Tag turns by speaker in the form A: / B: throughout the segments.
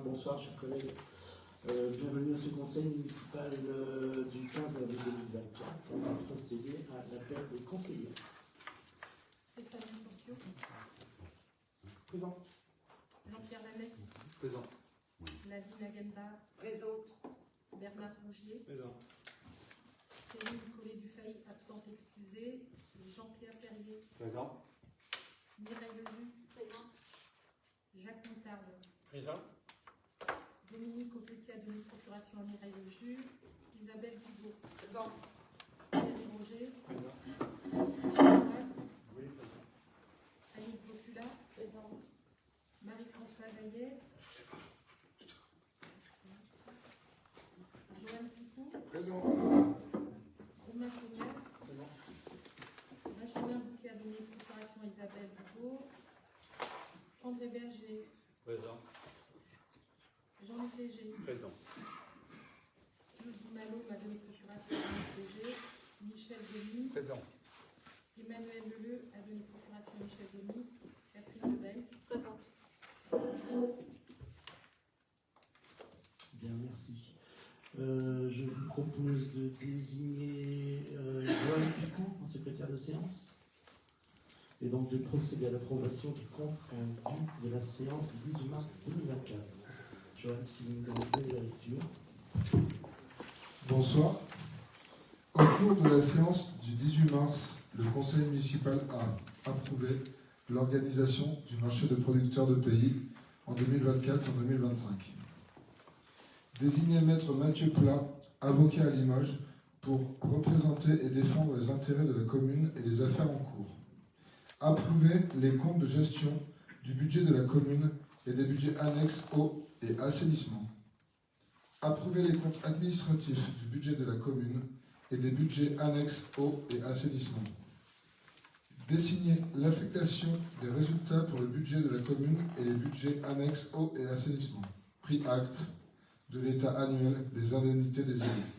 A: Bonsoir, chers collègues. Bienvenue à ce conseil municipal du 15 avril 2024. On va procéder à l'appel des conseillers.
B: Stéphanie Portio.
A: Présent.
B: Jean-Pierre Lamec.
C: Présent.
B: Nadine Aguelba.
D: Présente.
B: Bernard Rougier.
C: Présent.
B: Céline Collet-Dufay, absente excusée. Jean-Pierre Perrier.
C: Présent.
B: Mireille Leju.
D: Présente.
B: Jacques Montarde.
C: Présent.
B: Dominique Aupetit a donné procuration à Mireille Leju. Isabelle Bigot.
D: Présente.
B: Thierry Roger.
C: Présent.
B: Michel Ouad.
C: Oui, présent.
B: Annick Bocula.
D: Présente.
B: Marie-Françoise Hayez. Joanne Picou.
C: Présent.
B: Romain Cognas.
C: Présent.
B: Benjamin Bouquet a donné procuration à Isabelle Bigot. André Berger.
C: Présent.
B: Jean-Luc Léger.
C: Présent.
B: Claude Malo m'a donné procuration à Jean-Luc Léger. Michel Denis.
C: Présent.
B: Emmanuel Leleu a donné procuration à Michel Denis. Catherine Debeys.
D: Présente.
A: Bien, merci. Je vous propose de désigner Joanne Picou en secrétaire de séance et donc de procéder à l'approbation du compte rendu de la séance du 18 mars 2024. Joanne, qui nous donne la lecture.
E: Bonsoir. Au cours de la séance du 18 mars, le conseil municipal a approuvé l'organisation du marché de producteurs de pays en 2024 et en 2025. Désigné maître Mathieu Plat, avocat à Limoges, pour représenter et défendre les intérêts de la commune et les affaires en cours. Approuver les comptes de gestion du budget de la commune et des budgets annexes eau et assainissement. Approuver les comptes administratifs du budget de la commune et des budgets annexes eau et assainissement. Désigner l'affectation des résultats pour le budget de la commune et les budgets annexes eau et assainissement. Pris acte de l'état annuel des indemnités des élus.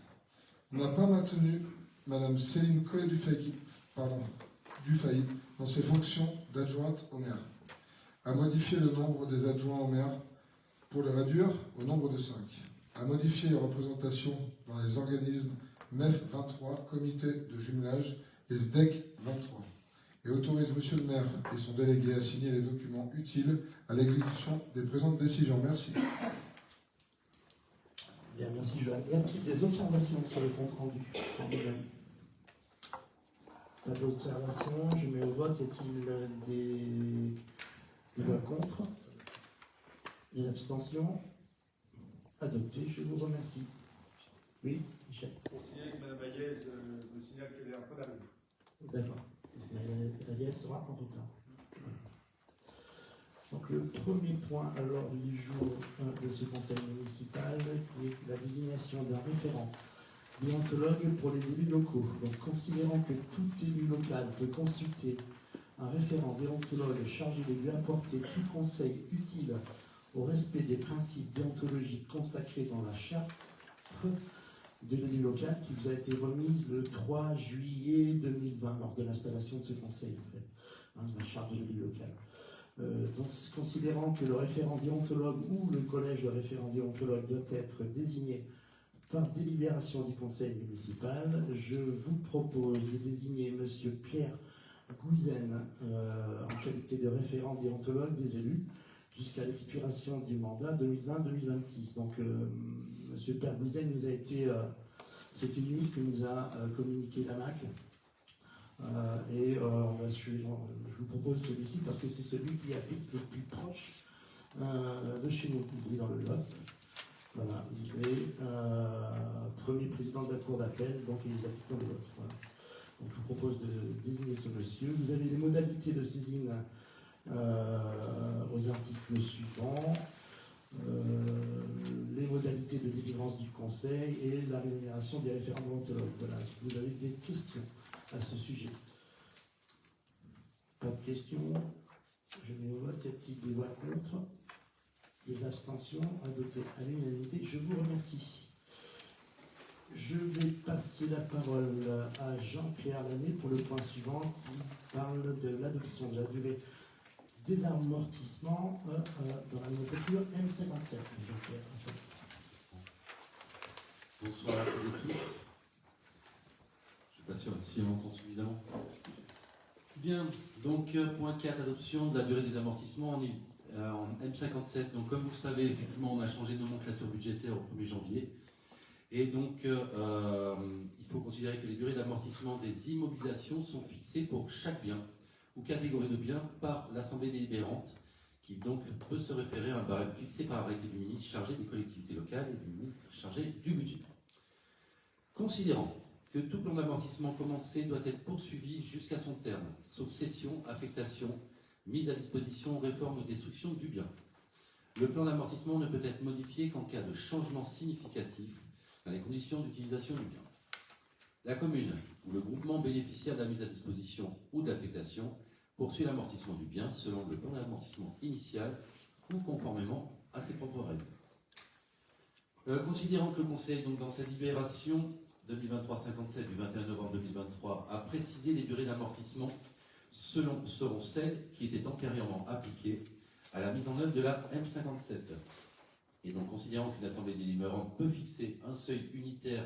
E: N'a pas maintenu Madame Céline Collet-Dufay dans ses fonctions d'adjointe au maire. A modifié le nombre des adjoints au maire pour le réduire au nombre de 5. A modifié les représentations dans les organismes MEF 23, comité de jumelage, et SDEC 23. Et autorise Monsieur le maire et son délégué à signer les documents utiles à l'exécution des présentes décisions. Merci.
A: Bien, merci Joanne. Y a-t-il des observations sur le compte rendu? Pas d'observation, je mets au vote. Y a-t-il des voix contre? Des abstentions? Adopté, je vous remercie. Oui, Michel.
F: Pour signaler que Mme Hayez me signale qu'elle est en train d'arriver.
A: D'accord. La liesse sera en retard. Donc le premier point à l'ordre du jour de ce conseil municipal est la désignation d'un référent déontologue pour les élus locaux. Donc considérant que tout élu local peut consulter un référent déontologue chargé de lui apporter tout conseil utile au respect des principes déontologiques consacrés dans la charte de l'élu local qui vous a été remise le 3 juillet 2020 lors de l'installation de ce conseil, en fait, de la charte de l'élu local. Considérant que le référent déontologue ou le collège de référent déontologue doit être désigné par délibération du conseil municipal, je vous propose de désigner M. Pierre Gouzen en qualité de référent déontologue des élus jusqu'à l'expiration du mandat 2020-2026. Donc, M. Pierre Gouzen nous a été... c'est une liste que nous a communiqué la MAC. Je vous propose celui-ci parce que c'est celui qui habite le plus proche de chez nous, dans le Lot. Voilà, il est premier président de la cour d'appel, donc il habite dans le Lot. Voilà. Donc je vous propose de désigner ce monsieur. Vous avez les modalités de saisine aux articles suivants, les modalités de délivrance du conseil et la rémunération des référents déontologues. Voilà, est-ce que vous avez des questions à ce sujet? Pas de questions. Je mets au vote. Y a-t-il des voix contre? Des abstentions? Adopté à l'unanimité. Je vous remercie. Je vais passer la parole à Jean-Pierre Lanné pour le point suivant qui parle de l'adoption de la durée des amortissements dans la nomenclature M57.
C: Bonsoir à toutes et tous. Je ne suis pas sûr si on m'entend suffisamment. Bien, donc point 4, adoption de la durée des amortissements en M57. Donc comme vous le savez, effectivement, on a changé de nomenclature budgétaire au 1er janvier. Et donc, il faut considérer que les durées d'amortissement des immobilisations sont fixées pour chaque bien ou catégorie de biens par l'Assemblée délibérante, qui donc peut se référer à un barème fixé par arrêté du ministre chargé des collectivités locales et du ministre chargé du budget. Considérant que tout plan d'amortissement commencé doit être poursuivi jusqu'à son terme, sauf cession, affectation, mise à disposition, réforme ou destruction du bien. Le plan d'amortissement ne peut être modifié qu'en cas de changement significatif dans les conditions d'utilisation du bien. La commune ou le groupement bénéficiaire de la mise à disposition ou de l'affectation poursuit l'amortissement du bien selon le plan d'amortissement initial ou conformément à ses propres règles. Considérant que le Conseil, donc, dans sa libération 2023-57 du 21 novembre 2023, a précisé les durées d'amortissement seront celles qui étaient antérieurement appliquées à la mise en œuvre de la M57. Et donc, considérant qu'une assemblée délibérante peut fixer un seuil unitaire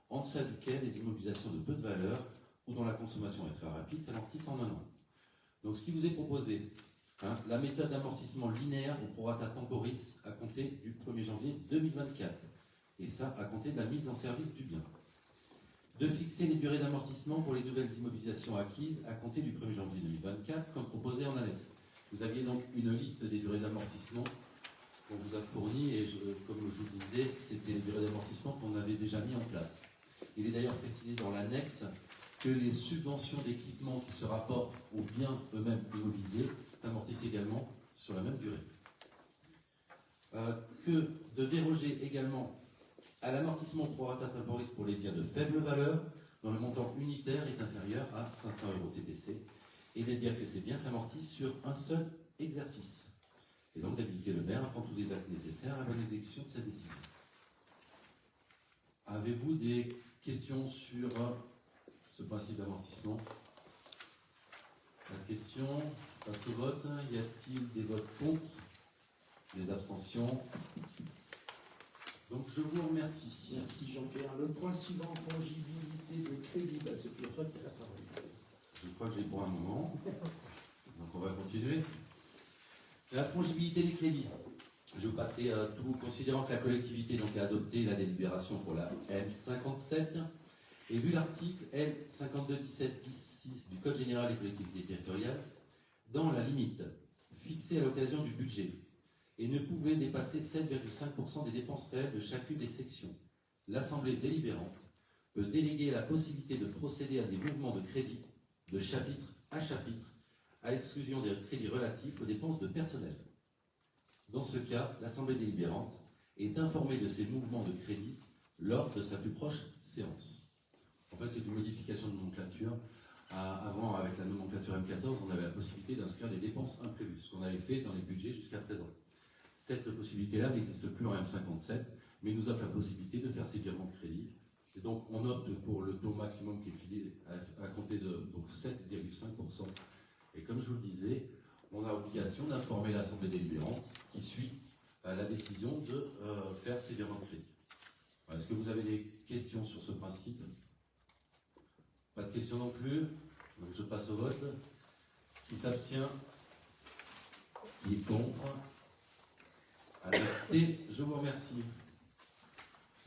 C: en deçà duquel les immobilisations de peu de valeur ou dont la consommation est très rapide s'amortissent en un an. Donc, ce qui vous est proposé, la méthode d'amortissement linéaire au prorata temporis à compter du 1er janvier 2024, et ça à compter de la mise en service du bien. De fixer les durées d'amortissement pour les nouvelles immobilisations acquises à compter du 1er janvier 2024, comme proposé en annexe. Vous aviez donc une liste des durées d'amortissement qu'on vous a fournie, et comme je vous le disais, c'était les durées d'amortissement qu'on avait déjà mis en place. Il est d'ailleurs précisé dans l'annexe que les subventions d'équipement qui se rapportent aux biens eux-mêmes immobilisés s'amortissent également sur la même durée. Que de déroger également à l'amortissement pro rata temporis pour les biens de faible valeur, dont le montant unitaire est inférieur à 500 € TTC, et de dire que ces biens s'amortissent sur un seul exercice. Et donc d'habiliter le maire à prendre tous les actes nécessaires à la bonne exécution de cette décision. Avez-vous des questions sur ce principe d'amortissement? La question, passe au vote. Y a-t-il des votes contre? Des abstentions? Donc je vous remercie.
A: Merci Jean-Pierre. Le point suivant, fongibilité de crédit. C'est toujours toi qui as la parole.
C: Je crois que j'ai pour un moment. Donc on va continuer. La fongibilité des crédits. Je vais vous passer à tout, considérant que la collectivité donc, a adopté la délibération pour la M57, et vu l'article L5217-6 du Code général des collectivités territoriales, dans la limite fixée à l'occasion du budget, et ne pouvait dépasser 7,5% des dépenses réelles de chacune des sections, l'Assemblée délibérante peut déléguer la possibilité de procéder à des mouvements de crédit de chapitre, à l'exclusion des crédits relatifs aux dépenses de personnel. Dans ce cas, l'Assemblée délibérante est informée de ces mouvements de crédit lors de sa plus proche séance. En fait, c'est une modification de nomenclature. Avant, avec la nomenclature M14, on avait la possibilité d'inscrire des dépenses imprévues, ce qu'on avait fait dans les budgets jusqu'à présent. Cette possibilité-là n'existe plus en M57, mais nous offre la possibilité de faire ces virements de crédit. Et donc, on opte pour le taux maximum qui est filé à compter de 7,5%. Et comme je vous le disais, on a obligation d'informer l'Assemblée délibérante qui suit la décision de faire ces virements de crédit. Est-ce que vous avez des questions sur ce principe? Pas de questions non plus. Donc je passe au vote. Qui s'abstient? Qui est contre? Adopté. Je vous remercie.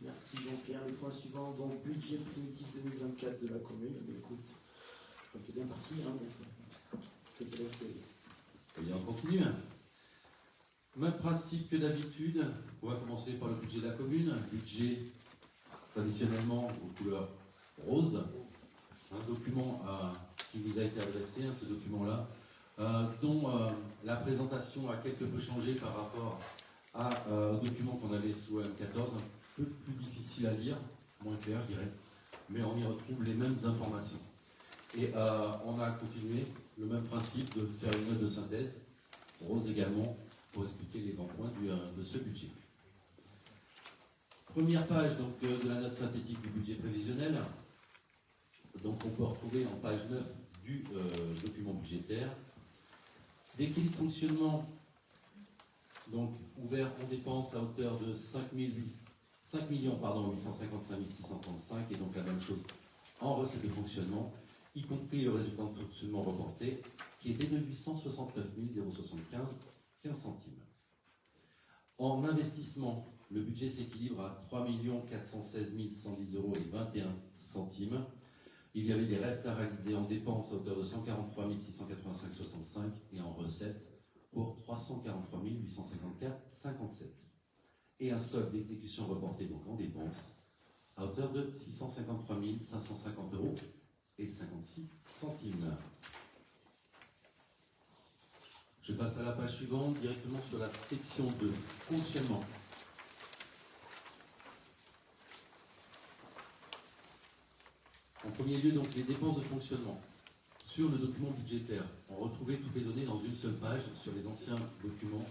A: Merci Jean-Pierre. Le point suivant, donc budget primitif 2024 de la commune. Mais écoute, je crois qu'il est bien parti. Je te laisse.
C: Eh bien, on continue. Même principe que d'habitude. On va commencer par le budget de la commune. Un budget traditionnellement aux couleurs roses. Un document qui vous a été adressé, ce document-là, dont la présentation a quelque peu changé par rapport au document qu'on avait sous M14, un peu plus difficile à lire, moins clair je dirais, mais on y retrouve les mêmes informations. Et on a continué le même principe de faire une note de synthèse, rose également, pour expliquer les grands points de ce budget. Première page donc, de la note synthétique du budget prévisionnel. Donc on peut retrouver en page 9 du document budgétaire Des crédits de fonctionnement, donc ouverts en dépenses à hauteur de 5 855 635, et donc la même chose en recettes de fonctionnement, y compris le résultat de fonctionnement reporté, qui était de 869 075 15 centimes. En investissement, le budget s'équilibre à 3 416 110 euros et 21 centimes. Il y avait des restes à réaliser en dépenses à hauteur de 143 685,65 et en recettes pour 343 854,57. Et un solde d'exécution reporté donc en dépenses à hauteur de 653 550 euros et 56 centimes. Je passe à la page suivante, directement sur la section de fonctionnement. En premier lieu, donc, les dépenses de fonctionnement. Sur le document budgétaire, on retrouvait toutes les données dans une seule page sur les anciens documents.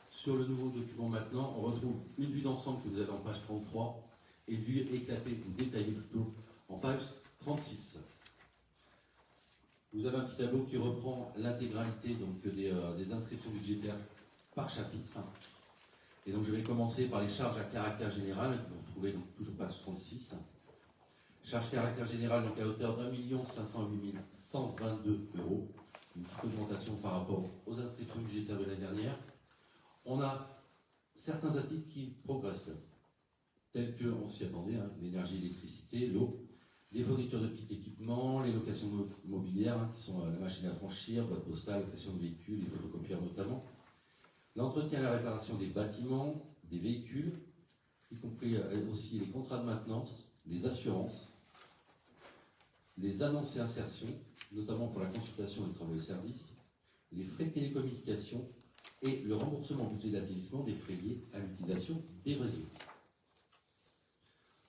C: Sur le nouveau document maintenant, on retrouve une vue d'ensemble que vous avez en page 33 et une vue éclatée ou détaillée plutôt en page 36. Vous avez un petit tableau qui reprend l'intégralité donc des inscriptions budgétaires par chapitre. Et donc je vais commencer par les charges à caractère général, que vous retrouvez donc toujours page 36. Charges caractère général donc à hauteur d'1 508 122 euros, une petite augmentation par rapport aux inscriptions budgétaires de l'année dernière. On a certains articles qui progressent, tels qu'on s'y attendait, l'énergie, l'électricité, l'eau, les fournitures de petits équipements, les locations mobilières, qui sont la machine à franchir, boîte postale, location de véhicules, les photocopieurs notamment, l'entretien et la réparation des bâtiments, des véhicules, y compris aussi les contrats de maintenance, les assurances, les annonces et insertions, notamment pour la consultation des travaux et services, les frais de télécommunication et le remboursement au budget d'assainissement des frais liés à l'utilisation des réseaux.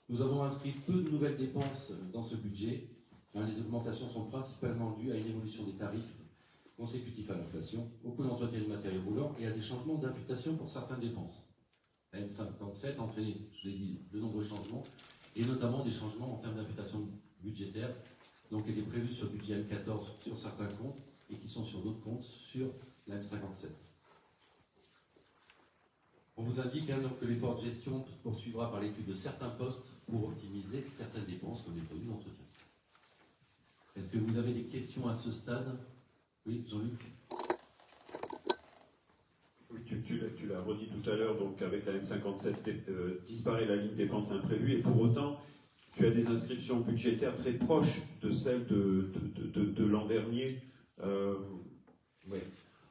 C: Nous avons inscrit peu de nouvelles dépenses dans ce budget. Les augmentations sont principalement dues à une évolution des tarifs consécutifs à l'inflation, au coût d'entretien du matériel roulant et à des changements d'imputation pour certaines dépenses. La M57 a entraîné, je l'ai dit, de nombreux changements, et notamment des changements en termes d'imputation budgétaire, donc qui étaient prévus sur le budget M14 sur certains comptes et qui sont sur d'autres comptes sur la M57. On vous indique donc que l'effort de gestion poursuivra par l'étude de certains postes pour optimiser certaines dépenses comme les produits d'entretien. Est-ce que vous avez des questions à ce stade? Oui, Jean-Luc?
D: Oui, tu l'as redit tout à l'heure, donc avec la M57 disparaît la ligne dépenses imprévues, et pour autant, tu as des inscriptions budgétaires très proches de celles de l'an dernier.
C: Oui.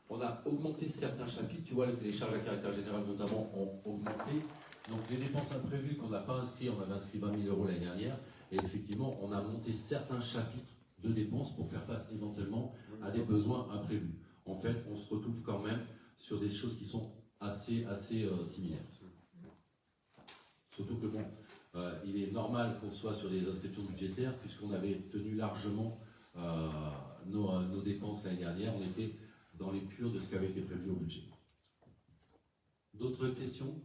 C: On a augmenté certains chapitres, tu vois, les charges à caractère général notamment ont augmenté. Donc les dépenses imprévues qu'on n'a pas inscrites, on avait inscrit 20 000 euros l'année dernière, et effectivement, on a monté certains chapitres de dépenses pour faire face éventuellement à des besoins imprévus. En fait, on se retrouve quand même sur des choses qui sont assez similaires. Surtout que bon, il est normal qu'on soit sur des inscriptions budgétaires puisqu'on avait tenu largement nos dépenses l'année dernière. On était dans les purs de ce qui avait été prévu au budget. D'autres questions?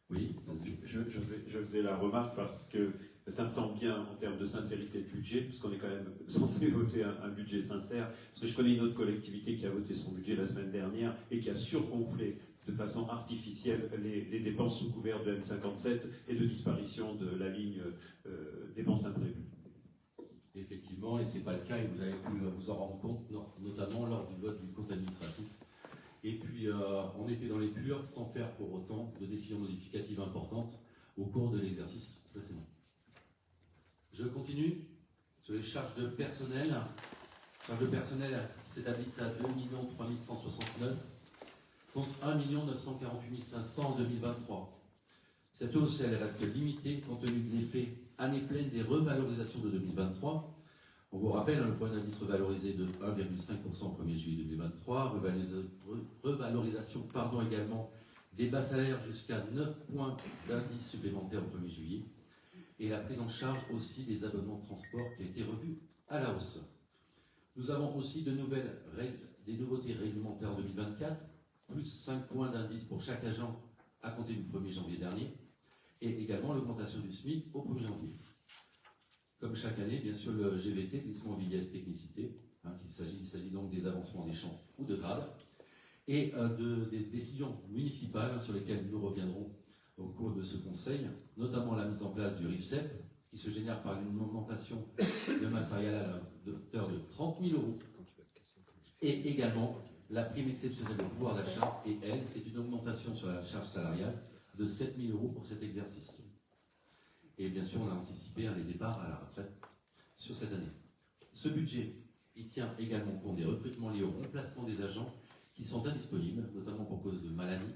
C: Oui.
D: Je faisais la remarque parce que ça me semble bien en termes de sincérité de budget, puisqu'on est quand même censé voter un budget sincère. Parce que je connais une autre collectivité qui a voté son budget la semaine dernière et qui a surgonflé de façon artificielle les dépenses sous couvert de M57 et de disparition de la ligne dépenses imprévues.
C: Effectivement, et ce n'est pas le cas, et vous avez pu vous en rendre compte, notamment lors du vote du compte administratif. Et puis, on était dans les purs sans faire pour autant de décisions modificatives importantes au cours de l'exercice précédent. Je continue sur les charges de personnel. Les charges de personnel s'établissent à 2 369 contre 1 948 500 en 2023. Cette hausse, elle reste limitée compte tenu de l'effet année pleine des revalorisations de 2023. On vous rappelle, le point d'indice revalorisé de 1,5% au 1er juillet 2023, revalorisation également des bas salaires jusqu'à 9 points d'indice supplémentaires au 1er juillet, et la prise en charge aussi des abonnements de transport qui a été revue à la hausse. Nous avons aussi des nouveautés réglementaires en 2024, plus 5 points d'indice pour chaque agent à compter du 1er janvier dernier, et également l'augmentation du SMIC au 1er janvier. Comme chaque année, bien sûr, le GVT, glissement vieillesse technicité, Il s'agit donc des avancements des champs ou de grades, et des décisions municipales sur lesquelles nous reviendrons au cours de ce conseil, notamment la mise en place du RIFSEP, qui se génère par une augmentation de masse salariale à hauteur de 30 000 euros, et également la prime exceptionnelle de pouvoir d'achat, et elle, c'est une augmentation sur la charge salariale de 7 000 euros pour cet exercice. Et bien sûr, on a anticipé les départs à la retraite sur cette année. Ce budget, il tient également compte des recrutements liés au remplacement des agents qui sont indisponibles, notamment pour cause de maladie,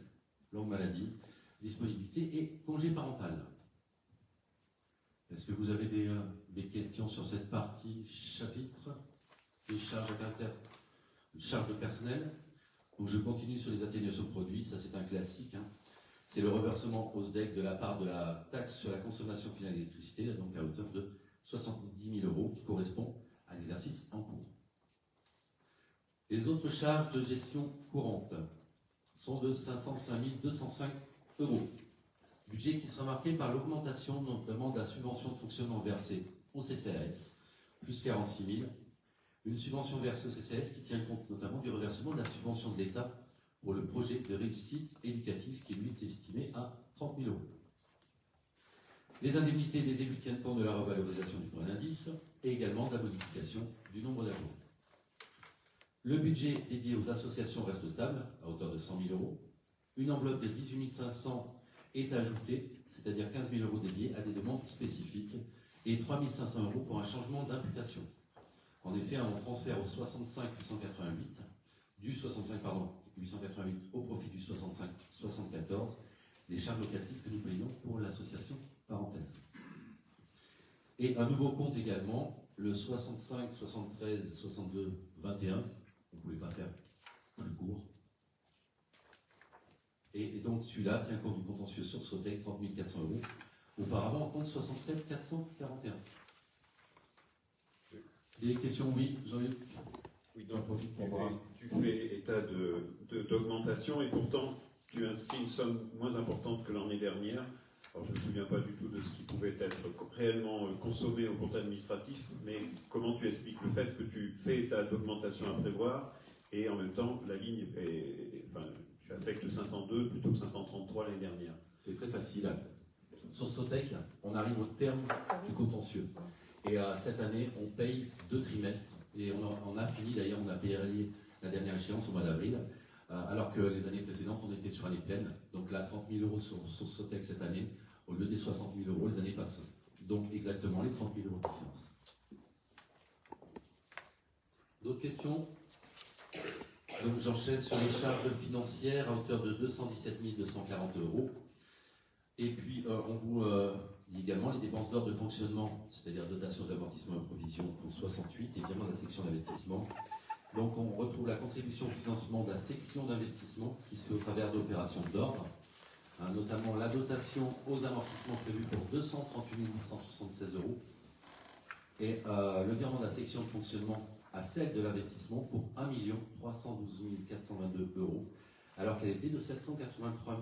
C: longue maladie, disponibilité et congé parental. Est-ce que vous avez des questions sur cette partie chapitre des charges à caractère charges de personnel? Donc je continue sur les atténuations de produits, ça c'est un classique. C'est le reversement au SDEC de la part de la taxe sur la consommation finale d'électricité, donc à hauteur de 70 000 euros, qui correspond à l'exercice en cours. Les autres charges de gestion courante sont de 505 205 euros. Budget qui sera marqué par l'augmentation notamment de la subvention de fonctionnement versée au CCAS, plus 46 000. Une subvention versée au CCAS qui tient compte notamment du reversement de la subvention de l'État pour le projet de réussite éducative qui lui est estimé à 30 000 euros. Les indemnités des élus tiennent compte de la revalorisation du point d'indice et également de la modification du nombre d'agents. Le budget dédié aux associations reste stable à hauteur de 100 000 euros. Une enveloppe de 18 500 est ajoutée, c'est-à-dire 15 000 euros dédiés à des demandes spécifiques et 3 500 euros pour un changement d'imputation. En effet, on transfère au 65 888 du 65 888 au profit du 65 74 les charges locatives que nous payons pour l'association parenthèse. Et un nouveau compte également, le 65 73 62 21. On ne pouvait pas faire plus court. Et donc celui-là tient compte du contentieux sur Sotec, 30 400 euros. Auparavant, on compte 67 441. Des questions? Oui, Jean-Luc.
D: Oui, donc tu fais état d'augmentation et pourtant tu inscris une somme moins importante que l'année dernière. Alors je ne me souviens pas du tout de ce qui pouvait être réellement consommé au compte administratif, mais comment tu expliques le fait que tu fais état d'augmentation à prévoir et en même temps la ligne tu affectes 502 plutôt que 533 l'année dernière?
C: C'est très facile. Sur Sotec, on arrive au terme du contentieux. Et cette année, on paye 2 trimestres. Et on a fini, d'ailleurs, on a payé la dernière échéance au mois d'avril, alors que les années précédentes, on était sur année pleine. Donc là, 30 000 euros sur Sotec cette année, au lieu des 60 000 euros les années passées. Donc exactement les 30 000 euros de différence. D'autres questions? Donc j'enchaîne sur les charges financières à hauteur de 217 240 euros. Et puis on vous dit également les dépenses d'ordre de fonctionnement, c'est-à-dire dotation d'amortissement et provision pour 68, et évidemment la section d'investissement. Donc on retrouve la contribution au financement de la section d'investissement qui se fait au travers d'opérations d'ordre, notamment la dotation aux amortissements prévus pour 238 176 euros et le virement de la section de fonctionnement à celle de l'investissement pour 1 312 422 euros, alors qu'elle était de 783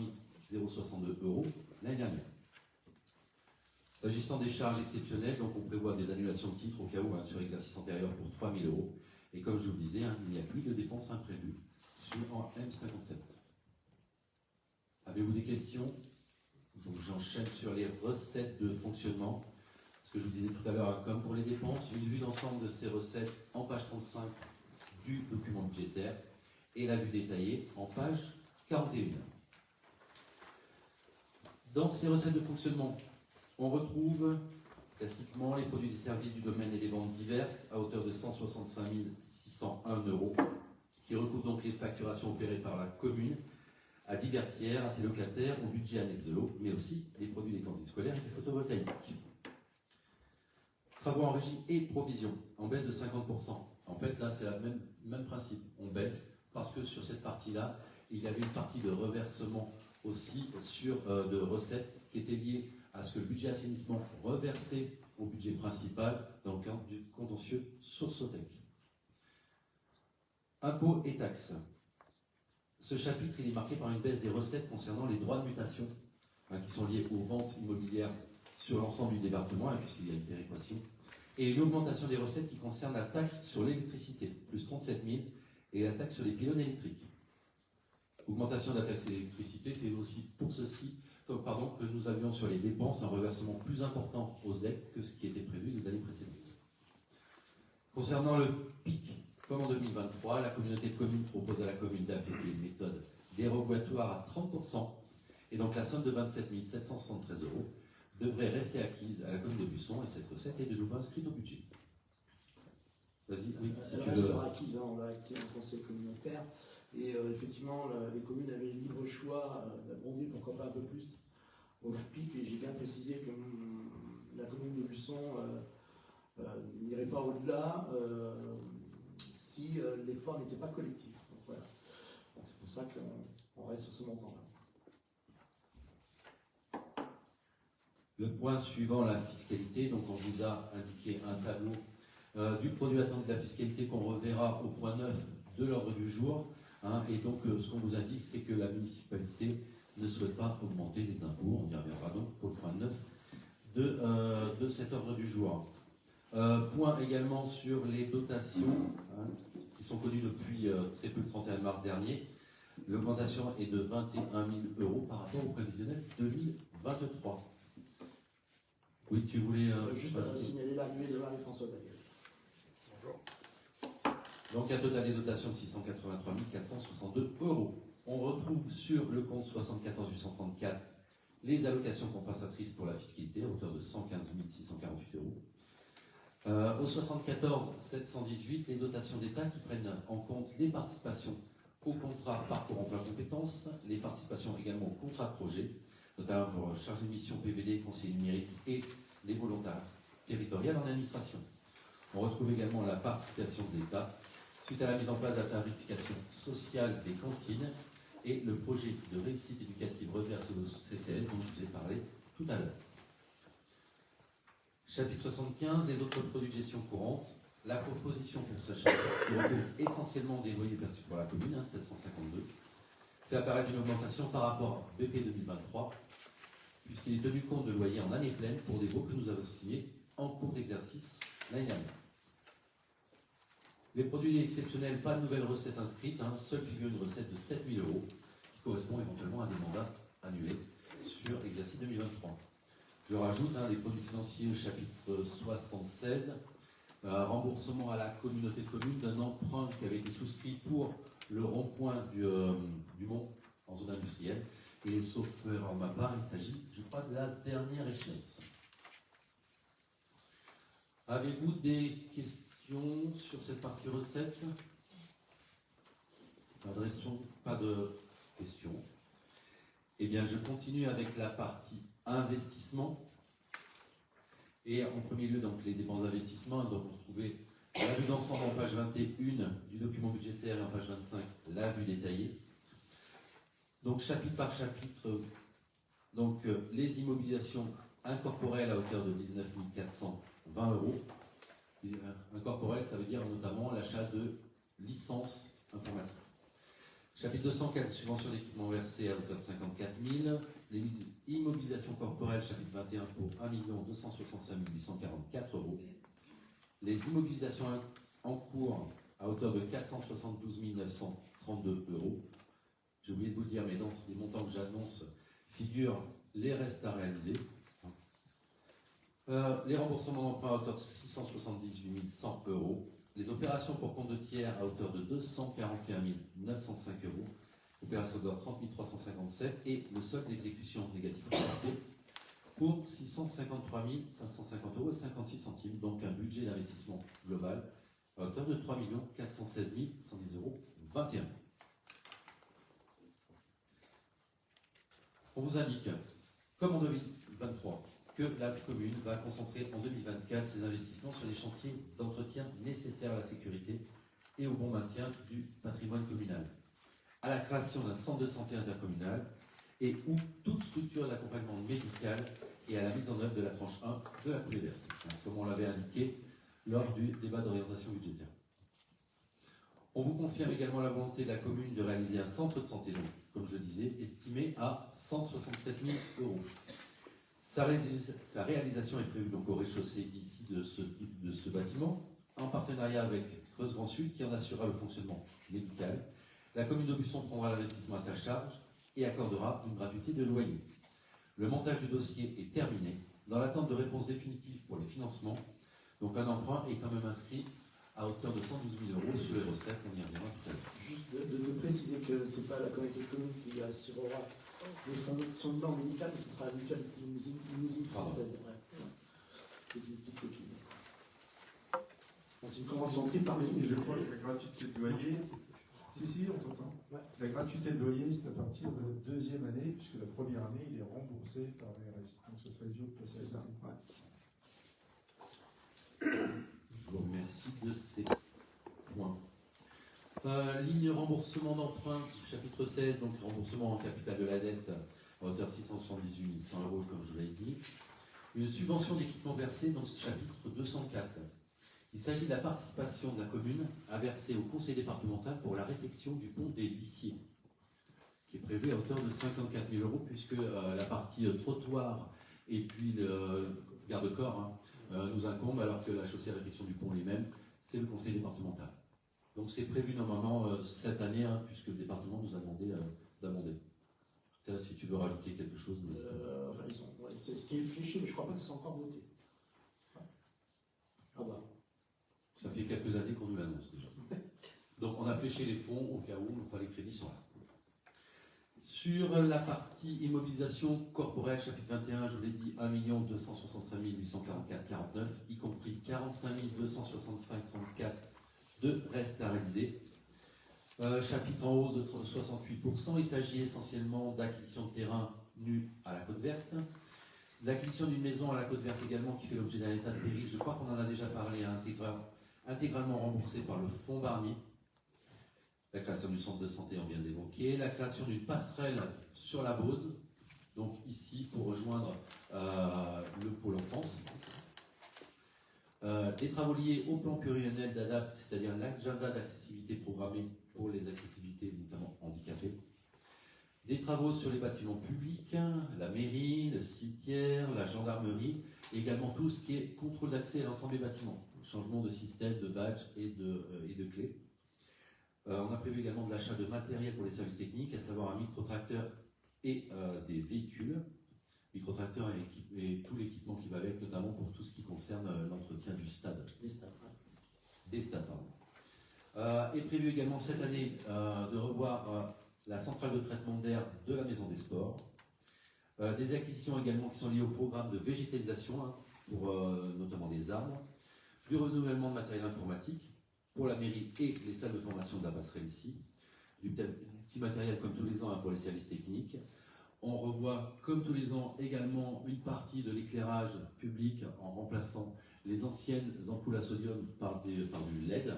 C: 062 euros l'année dernière. S'agissant des charges exceptionnelles, donc on prévoit des annulations de titres au cas où sur exercice antérieur pour 3 000 euros. Et comme je vous le disais, il n'y a plus de dépenses imprévues sur M57. Avez-vous des questions? Donc j'enchaîne sur les recettes de fonctionnement. Ce que je vous disais tout à l'heure, comme pour les dépenses, une vue d'ensemble de ces recettes en page 35 du document budgétaire et la vue détaillée en page 41. Dans ces recettes de fonctionnement, on retrouve classiquement les produits et services du domaine et les ventes diverses à hauteur de 165 601 euros, qui recouvrent donc les facturations opérées par la commune à divers tiers, à ses locataires, au budget annexe de l'eau, mais aussi les produits des cantines scolaires et du photovoltaïque. Travaux en régie et provisions, en baisse de 50%. En fait, là, c'est le même principe. On baisse parce que sur cette partie-là, il y avait une partie de reversement aussi de recettes qui étaient liées à ce que le budget assainissement reversait au budget principal dans le cadre du contentieux sur Sotec. Impôts et taxes. Ce chapitre il est marqué par une baisse des recettes concernant les droits de mutation, qui sont liés aux ventes immobilières sur l'ensemble du département, puisqu'il y a une péréquation, et une augmentation des recettes qui concerne la taxe sur l'électricité, plus 37 000, et la taxe sur les pylônes électriques. Augmentation de la taxe sur l'électricité, c'est aussi pour ceci que nous avions sur les dépenses un reversement plus important aux SDEC que ce qui était prévu les années précédentes. Concernant le PIC, comme en 2023, la communauté de communes propose à la commune d'appliquer une méthode dérogatoire à 30%, et donc la somme de 27 773 € devrait rester acquise à la commune de Buisson, et cette recette est de nouveau inscrite au budget. Vas-y, oui, si
A: Elle
C: tu veux.
A: restera acquise, on l'a acté en conseil communautaire. Et effectivement, les communes avaient le libre choix d'abonder, pourquoi pas un peu plus, au FPIC. Et j'ai bien précisé que la commune de Buisson n'irait pas au-delà si l'effort n'était pas collectif. Donc, voilà. Donc, c'est pour ça qu'on reste sur ce montant-là.
C: Le point suivant, la fiscalité. Donc, on vous a indiqué un tableau du produit attendu de la fiscalité qu'on reverra au point 9 de l'ordre du jour. Et donc, ce qu'on vous indique, c'est que la municipalité ne souhaite pas augmenter les impôts. On y reviendra donc au point 9 de cet ordre du jour. Point également sur les dotations, qui sont connues depuis très peu le 31 mars dernier. L'augmentation est de 21 000 € par rapport au prévisionnel 2023. Oui, tu voulais...
A: Juste signaler l'arrivée de Marie-Françoise Aguès.
F: Bonjour.
C: Donc un total des dotations de 683 462 €. On retrouve sur le compte 74 834 les allocations compensatrices pour la fiscalité à hauteur de 115 648 €. Au 74 718, les dotations d'État qui prennent en compte les participations au contrat parcours emploi compétences, les participations également au contrat de projet, notamment pour chargé de mission PVD, conseiller numérique et les volontaires territoriales en administration. On retrouve également la participation de l'État suite à la mise en place de la tarification sociale des cantines et le projet de réussite éducative reversé au CCS dont je vous ai parlé tout à l'heure. Chapitre 75, les autres produits de gestion courante. La proposition pour ce chapitre, qui regroupe essentiellement des loyers perçus pour la commune, 752, fait apparaître une augmentation par rapport à BP 2023, puisqu'il est tenu compte de loyers en année pleine pour des baux que nous avons signés en cours d'exercice l'année dernière. Les produits exceptionnels, pas de nouvelles recettes inscrites, seule figure une recette de 7 000 € qui correspond éventuellement à des mandats annulés sur l'exercice 2023. Je rajoute les produits financiers au chapitre 76, remboursement à la communauté de communes d'un emprunt qui avait été souscrit pour le rond-point du Mont en zone industrielle. Et sauf erreur de ma part, il s'agit, je crois, de la dernière échéance. Avez-vous des questions sur cette partie recette? Pas de questions. Eh bien, je continue avec la partie investissement. Et en premier lieu, donc, les dépenses d'investissement. Donc, vous retrouvez la vue d'ensemble en page 21 du document budgétaire et en page 25, la vue détaillée. Donc, chapitre par chapitre, donc, les immobilisations incorporelles à hauteur de 19 420 €. Incorporelles, ça veut dire notamment l'achat de licences informatiques. Chapitre 204, subvention d'équipement versée à hauteur de 54 000. Les immobilisations corporelles, chapitre 21, pour 1 265 844 €. Les immobilisations en cours à hauteur de 472 932 €. J'ai oublié de vous le dire, mais dans les montants que j'annonce figurent les restes à réaliser. Les remboursements d'emprunt à hauteur de 678 100 €. Les opérations pour compte de tiers à hauteur de 241 905 €. Opération d'ordre 30 357 et le solde d'exécution négatif pour 653 550 € et 56 centimes. Donc un budget d'investissement global à hauteur de 3 416 110 € 21. On vous indique, comme en 2023, que la commune va concentrer en 2024 ses investissements sur les chantiers d'entretien nécessaires à la sécurité et au bon maintien du patrimoine communal, à la création d'un centre de santé intercommunal et ou toute structure d'accompagnement médical et à la mise en œuvre de la tranche 1 de la coulée verte, comme on l'avait indiqué lors du débat d'orientation budgétaire. On vous confirme également la volonté de la commune de réaliser un centre de santé, donc, comme je le disais, estimé à 167 000 €. Sa réalisation est prévue donc au rez-de-chaussée ici de ce bâtiment, en partenariat avec Creuse Grand Sud qui en assurera le fonctionnement médical. La commune d'Aubusson prendra l'investissement à sa charge et accordera une gratuité de loyer. Le montage du dossier est terminé. Dans l'attente de réponse définitive pour les financements, donc un emprunt est quand même inscrit à hauteur de 112 000 € sur les recettes, on y reviendra tout à l'heure.
A: Juste de préciser que ce n'est pas la communauté de communes qui assurera le fondement médical, mais ce sera la mutuelle Limousin française. Ouais. C'est une petite copine. C'est une convention tripartite.
F: Et je crois que la gratuité de loyer, si, on t'entend.
A: Ouais.
F: La gratuité de loyer, c'est à partir de la deuxième année, puisque la première année, il est remboursé par l'ARS. Donc ce serait idiot de passer à ça.
A: Ouais.
C: Je vous remercie de ces points. Ligne remboursement d'emprunt, chapitre 16, donc remboursement en capital de la dette à hauteur de 678 100 €, comme je l'ai dit. Une subvention d'équipement versée dans ce chapitre 204. Il s'agit de la participation de la commune à verser au conseil départemental pour la réfection du pont des Lissiers, qui est prévu à hauteur de 54 000 €, puisque la partie trottoir et puis le garde-corps nous incombe, alors que la chaussée à réfection du pont lui-même, c'est le conseil départemental. Donc c'est prévu normalement cette année, puisque le département nous a demandé d'amender. Si tu veux rajouter quelque chose.
A: C'est ce qui est fléché, mais je ne crois pas que ce soit encore voté. Ah bah.
C: Ça fait quelques années qu'on nous l'annonce déjà. Donc on a fléché les fonds au cas où, enfin les crédits sont là. Sur la partie immobilisation corporelle, chapitre 21, je vous l'ai dit, 1 265 844,49, y compris 45 265,34 de reste à réaliser. Chapitre en hausse de 68%, il s'agit essentiellement d'acquisition de terrain nu à la Côte Verte, l'acquisition d'une maison à la Côte Verte également qui fait l'objet d'un état de péril, je crois qu'on en a déjà parlé, intégralement remboursé par le fonds Barnier. La création du centre de santé, on vient d'évoquer, la création d'une passerelle sur la Beauce, donc ici pour rejoindre le pôle enfance. Des travaux liés au plan pluriannuel d'ADAPT, c'est-à-dire l'agenda d'accessibilité programmé pour les accessibilités, notamment handicapées. Des travaux sur les bâtiments publics, la mairie, le cimetière, la gendarmerie, et également tout ce qui est contrôle d'accès à l'ensemble des bâtiments, changement de système, de badge et de clés. On a prévu également de l'achat de matériel pour les services techniques, à savoir un microtracteur et des véhicules. Microtracteur et tout l'équipement qui va avec, notamment pour tout ce qui concerne l'entretien du stade. Des stades, pardon. Est prévu également cette année de revoir la centrale de traitement d'air de la Maison des Sports. Des acquisitions également qui sont liées au programme de végétalisation, pour notamment des arbres. Du renouvellement de matériel informatique pour la mairie et les salles de formation de la passerelle ici. Du petit matériel comme tous les ans pour les services techniques. On revoit comme tous les ans également une partie de l'éclairage public en remplaçant les anciennes ampoules à sodium par du LED.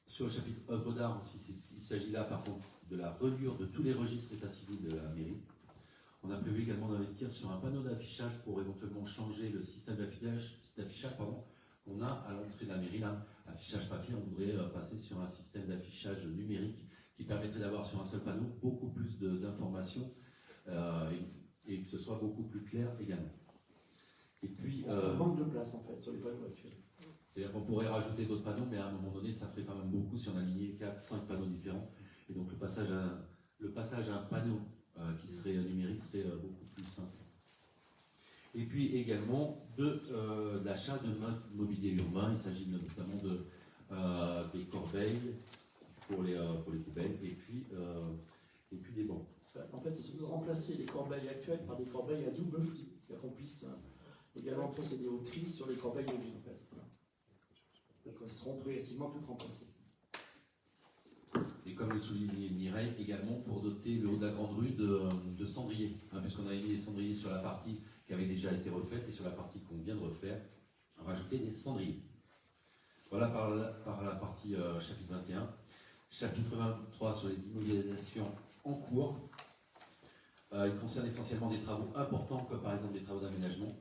C: Sur le chapitre œuvres d'art aussi, il s'agit là par contre de la reliure de tous les registres état civil de la mairie. On a prévu également d'investir sur un panneau d'affichage pour éventuellement changer le système d'affichage qu'on a à l'entrée de la mairie. Là, affichage papier, on voudrait passer sur un système d'affichage numérique qui permettrait d'avoir sur un seul panneau beaucoup plus d'informations et que ce soit beaucoup plus clair également. Et puis,
A: on manque de place en fait sur les panneaux actuels.
C: C'est-à-dire qu'on pourrait rajouter d'autres panneaux, mais à un moment donné, ça ferait quand même beaucoup si on alignait 4-5 panneaux différents. Et donc le passage à un panneau qui serait numérique serait beaucoup plus simple. Et puis également de l'achat de mobilier urbain. Il s'agit notamment de corbeilles pour les poubelles et puis des bancs.
A: En fait, c'est de remplacer les corbeilles actuelles par des corbeilles à double flux, qu'on puisse également procéder au tri sur les corbeilles de vie. En fait. Voilà. Donc, elles seront progressivement toutes remplacées.
C: Et comme le soulignait Mireille, également pour doter le haut de la grande rue de cendriers, puisqu'on avait mis les cendriers sur la partie qui avait déjà été refaite et sur la partie qu'on vient de refaire, rajouter des cendriers. Voilà par la partie chapitre 21. Chapitre 23 sur les immobilisations en cours. Il concerne essentiellement des travaux importants, comme par exemple des travaux d'aménagement,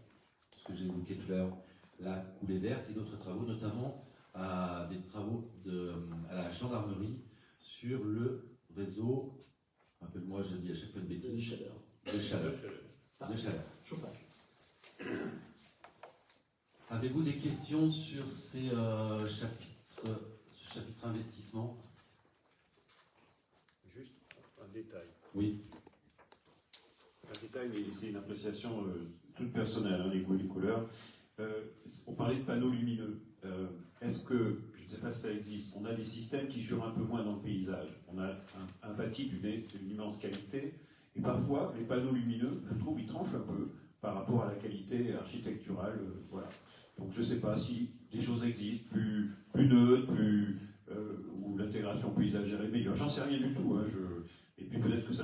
C: ce que j'ai évoqué tout à l'heure, la coulée verte et d'autres travaux, notamment des travaux à la gendarmerie sur le réseau, rappelle-moi, je dis à chaque fois une bêtise, de chaleur. de chaleur.
A: Chauffage.
C: Avez-vous des questions sur ce chapitre investissement?
D: Juste un détail.
C: Oui.
D: Un détail, mais c'est une appréciation toute personnelle, hein, les goûts et les couleurs. On parlait de panneaux lumineux. Est-ce que, je ne sais pas si ça existe, on a des systèmes qui jurent un peu moins dans le paysage. On a un bâti d'une immense qualité, et parfois, les panneaux lumineux, je trouve, ils tranchent un peu par rapport à la qualité architecturale. Voilà. Donc je ne sais pas si des choses existent, plus neutres, où l'intégration paysagère est meilleure. J'en sais rien du tout. Hein, et puis peut-être que ça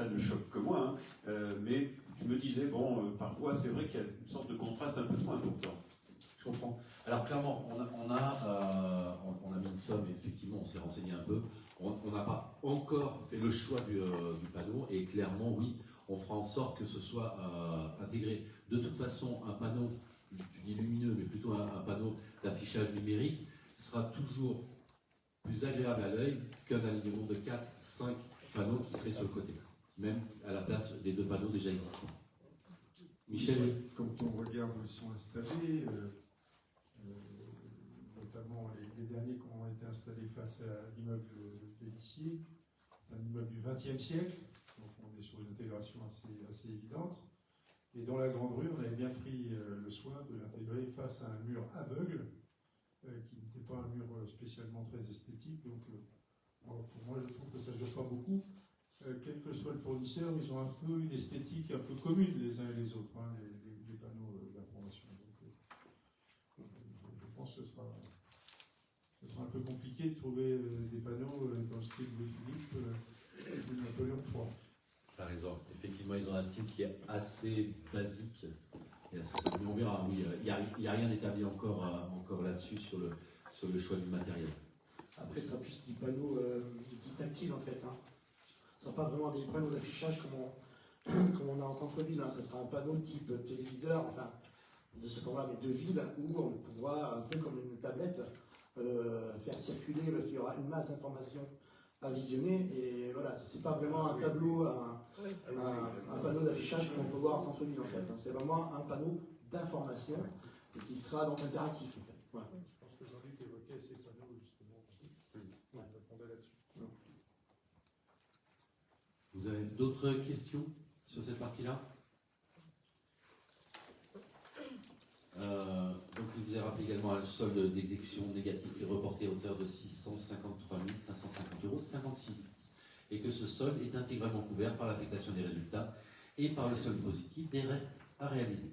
D: ne choque que moi. Hein, mais je me disais, bon, parfois c'est vrai qu'il y a une sorte de contraste un peu trop important.
C: Je comprends. Alors clairement, on a mis une somme, et effectivement on s'est renseigné un peu. On n'a pas encore fait le choix du panneau, et clairement oui, on fera en sorte que ce soit intégré. De toute façon, un panneau, tu dis lumineux, mais plutôt un panneau d'affichage numérique, sera toujours plus agréable à l'œil qu'un alignement de 4-5 panneaux qui seraient sur le côté, même à la place des 2 panneaux déjà existants. Michel, oui.
F: Quand on regarde où ils sont installés, notamment les derniers qui ont été installés face à l'immeuble Vélissier, c'est un immeuble du XXe siècle, donc on est sur une intégration assez évidente. Et dans la grande rue, on avait bien pris le soin de l'intégrer face à un mur aveugle, qui n'était pas un mur spécialement très esthétique. Donc, pour moi, je trouve que ça ne joue pas beaucoup. Quel que soit le fournisseur, ils ont un peu une esthétique un peu commune les uns et les autres, hein, les panneaux d'information. Donc, je pense que ce sera un peu compliqué de trouver des panneaux dans le style de Philippe de Napoléon III.
C: Par exemple, effectivement, ils ont un style qui est assez basique. Et assez simple. Mais on verra, oui, il n'y a rien d'établi encore là-dessus sur le choix du matériel.
A: Après, ça plus des panneaux dits tactiles en fait. Hein. Ce ne sera pas vraiment des panneaux d'affichage comme on a en centre-ville. Hein. Ce sera un panneau type téléviseur, enfin, de ce format, mais de ville, où on pourra, un peu comme une tablette, faire circuler, parce qu'il y aura une masse d'informations à visionner. Et voilà, ce n'est pas vraiment un tableau, un panneau d'affichage qu'on peut voir en centre-ville en fait. Hein. C'est vraiment un panneau d'information qui sera donc interactif en fait. Voilà.
F: Je pense que Jean-Luc évoquait ces panneaux justement. On répondait là-dessus.
C: Vous avez d'autres questions sur cette partie-là? Donc, il vous a rappelé également un solde d'exécution négatif qui est reporté à hauteur de 653 550 € 56 et que ce solde est intégralement couvert par l'affectation des résultats et par le solde positif des restes à réaliser.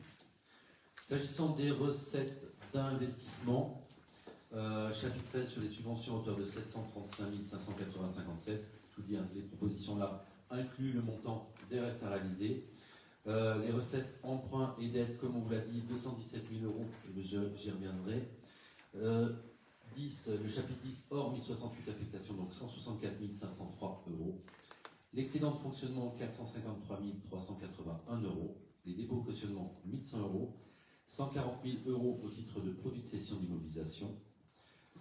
C: S'agissant des recettes d'investissement, chapitre 13 sur les subventions à hauteur de 735 580,57, je vous dis, hein, les propositions là incluent le montant des restes à réaliser. Les recettes emprunts et dettes, comme on vous l'a dit, 217 000 €, j'y reviendrai. 10, le chapitre 10, hors 1068 affectations, donc 164 503 €. L'excédent de fonctionnement, 453 381 €. Les dépôts cautionnement, 1100 €. 140 000 € au titre de produits de cession d'immobilisation.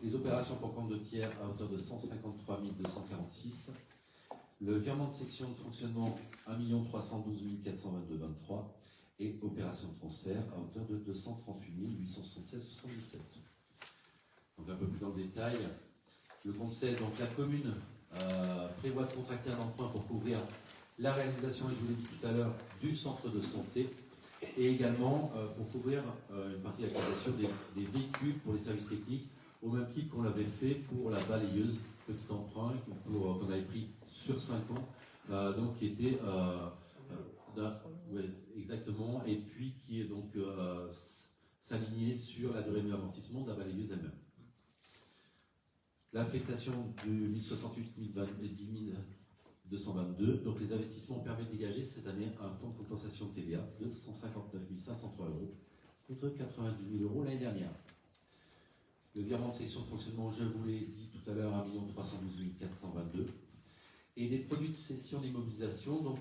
C: Les opérations pour compte de tiers à hauteur de 153 246 €. Le virement de section de fonctionnement, 1 312 422,23 € et opération de transfert à hauteur de 238 876,77 €. Donc un peu plus dans le détail, le conseil, donc la commune prévoit de contracter un emprunt pour couvrir la réalisation, et je vous l'ai dit tout à l'heure, du centre de santé et également pour couvrir une partie de l'acquisition des véhicules pour les services techniques, au même titre qu'on l'avait fait pour la balayeuse, petit emprunt qu'on avait pris sur 5 ans, donc qui était exactement, et puis qui est donc s'aligner sur la durée de l'amortissement de la balayeuse elle-même. L'affectation de 1068 et 10 222, donc les investissements permettent de dégager cette année un fonds de compensation de TVA de 159 503 € contre 90 000 € l'année dernière. Le virement de section de fonctionnement, je vous l'ai dit tout à l'heure, 1 312 422 €. Et des produits de cession d'immobilisation, donc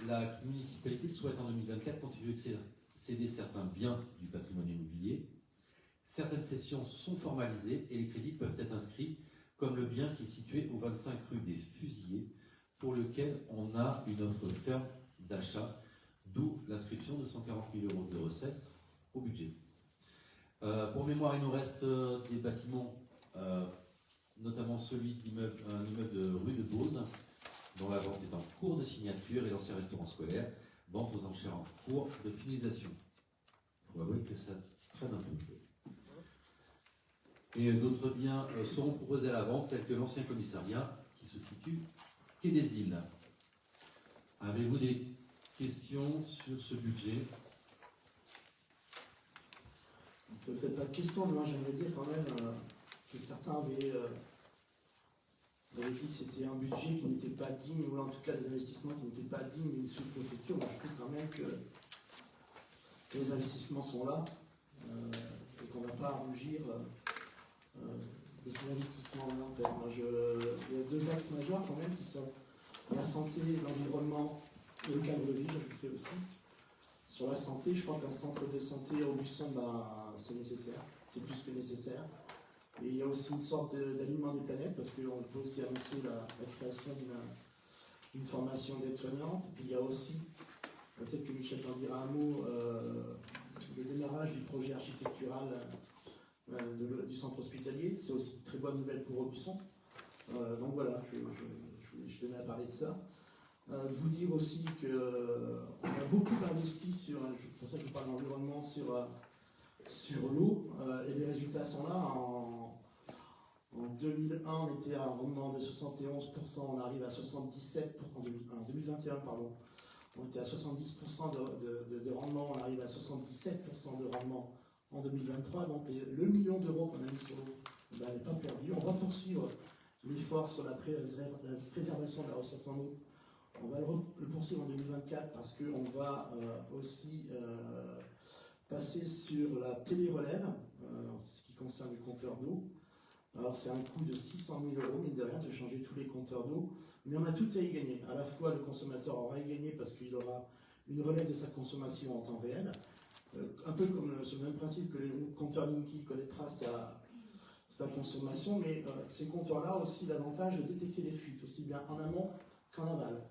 C: la municipalité souhaite en 2024 continuer de céder certains biens du patrimoine immobilier. Certaines cessions sont formalisées et les crédits peuvent être inscrits comme le bien qui est situé au 25 rue des Fusillés, pour lequel on a une offre ferme d'achat d'où l'inscription de 140 000 € de recettes au budget. Pour mémoire, il nous reste des bâtiments, notamment celui un immeuble de rue de Beauce, dont la vente est en cours de signature, et l'ancien restaurant scolaire, vente aux enchères en cours de finalisation. Il faut avouer que ça traîne un peu. Et d'autres biens seront proposés à la vente, tels que l'ancien commissariat qui se situe quai des Îles. Avez-vous des questions sur ce budget?
A: Peut-être pas de question, mais moi j'aimerais dire quand même que certains avaient dit que c'était un budget qui n'était pas digne, ou en tout cas des investissements qui n'étaient pas dignes d'une sous-préfecture. Moi je trouve quand même que les investissements sont là et qu'on n'a pas à rougir de ces investissements à long terme. Il y a deux axes majeurs quand même qui sont la santé, l'environnement et le cadre de vie, j'ajouterais aussi. Sur la santé, je crois qu'un centre de santé au Buisson, c'est nécessaire, c'est plus que nécessaire. Et il y a aussi une sorte d'alignement des planètes, parce qu'on peut aussi annoncer la création d'une formation d'aide-soignante. Et puis il y a aussi, peut-être que Michel t'en dira un mot, le démarrage du projet architectural du centre hospitalier. C'est aussi une très bonne nouvelle pour Aubusson. Donc voilà, je tenais à parler de ça. Vous dire aussi qu'on a beaucoup investi sur, c'est pour ça que je parle d'environnement, sur l'eau, et les résultats sont là. En 2001, on était à un rendement de 71%, on arrive à 77%, en 2021, pardon, on était à 70% de rendement, on arrive à 77% de rendement en 2023, donc le million d'euros qu'on a mis sur l'eau n'est pas perdu. On va poursuivre l'effort sur la préservation de la ressource en eau. On va le poursuivre en 2024 parce qu'on va aussi passer sur la télé-relève, ce qui concerne les compteurs d'eau. Alors c'est un coût de 600 000 €, mine de rien, de changer tous les compteurs d'eau, mais on a tout à y gagner. À la fois le consommateur aura y gagné parce qu'il aura une relève de sa consommation en temps réel, un peu comme sur le même principe que le compteur Linky connaîtra sa consommation, mais ces compteurs-là ont aussi l'avantage de détecter les fuites, aussi bien en amont qu'en aval.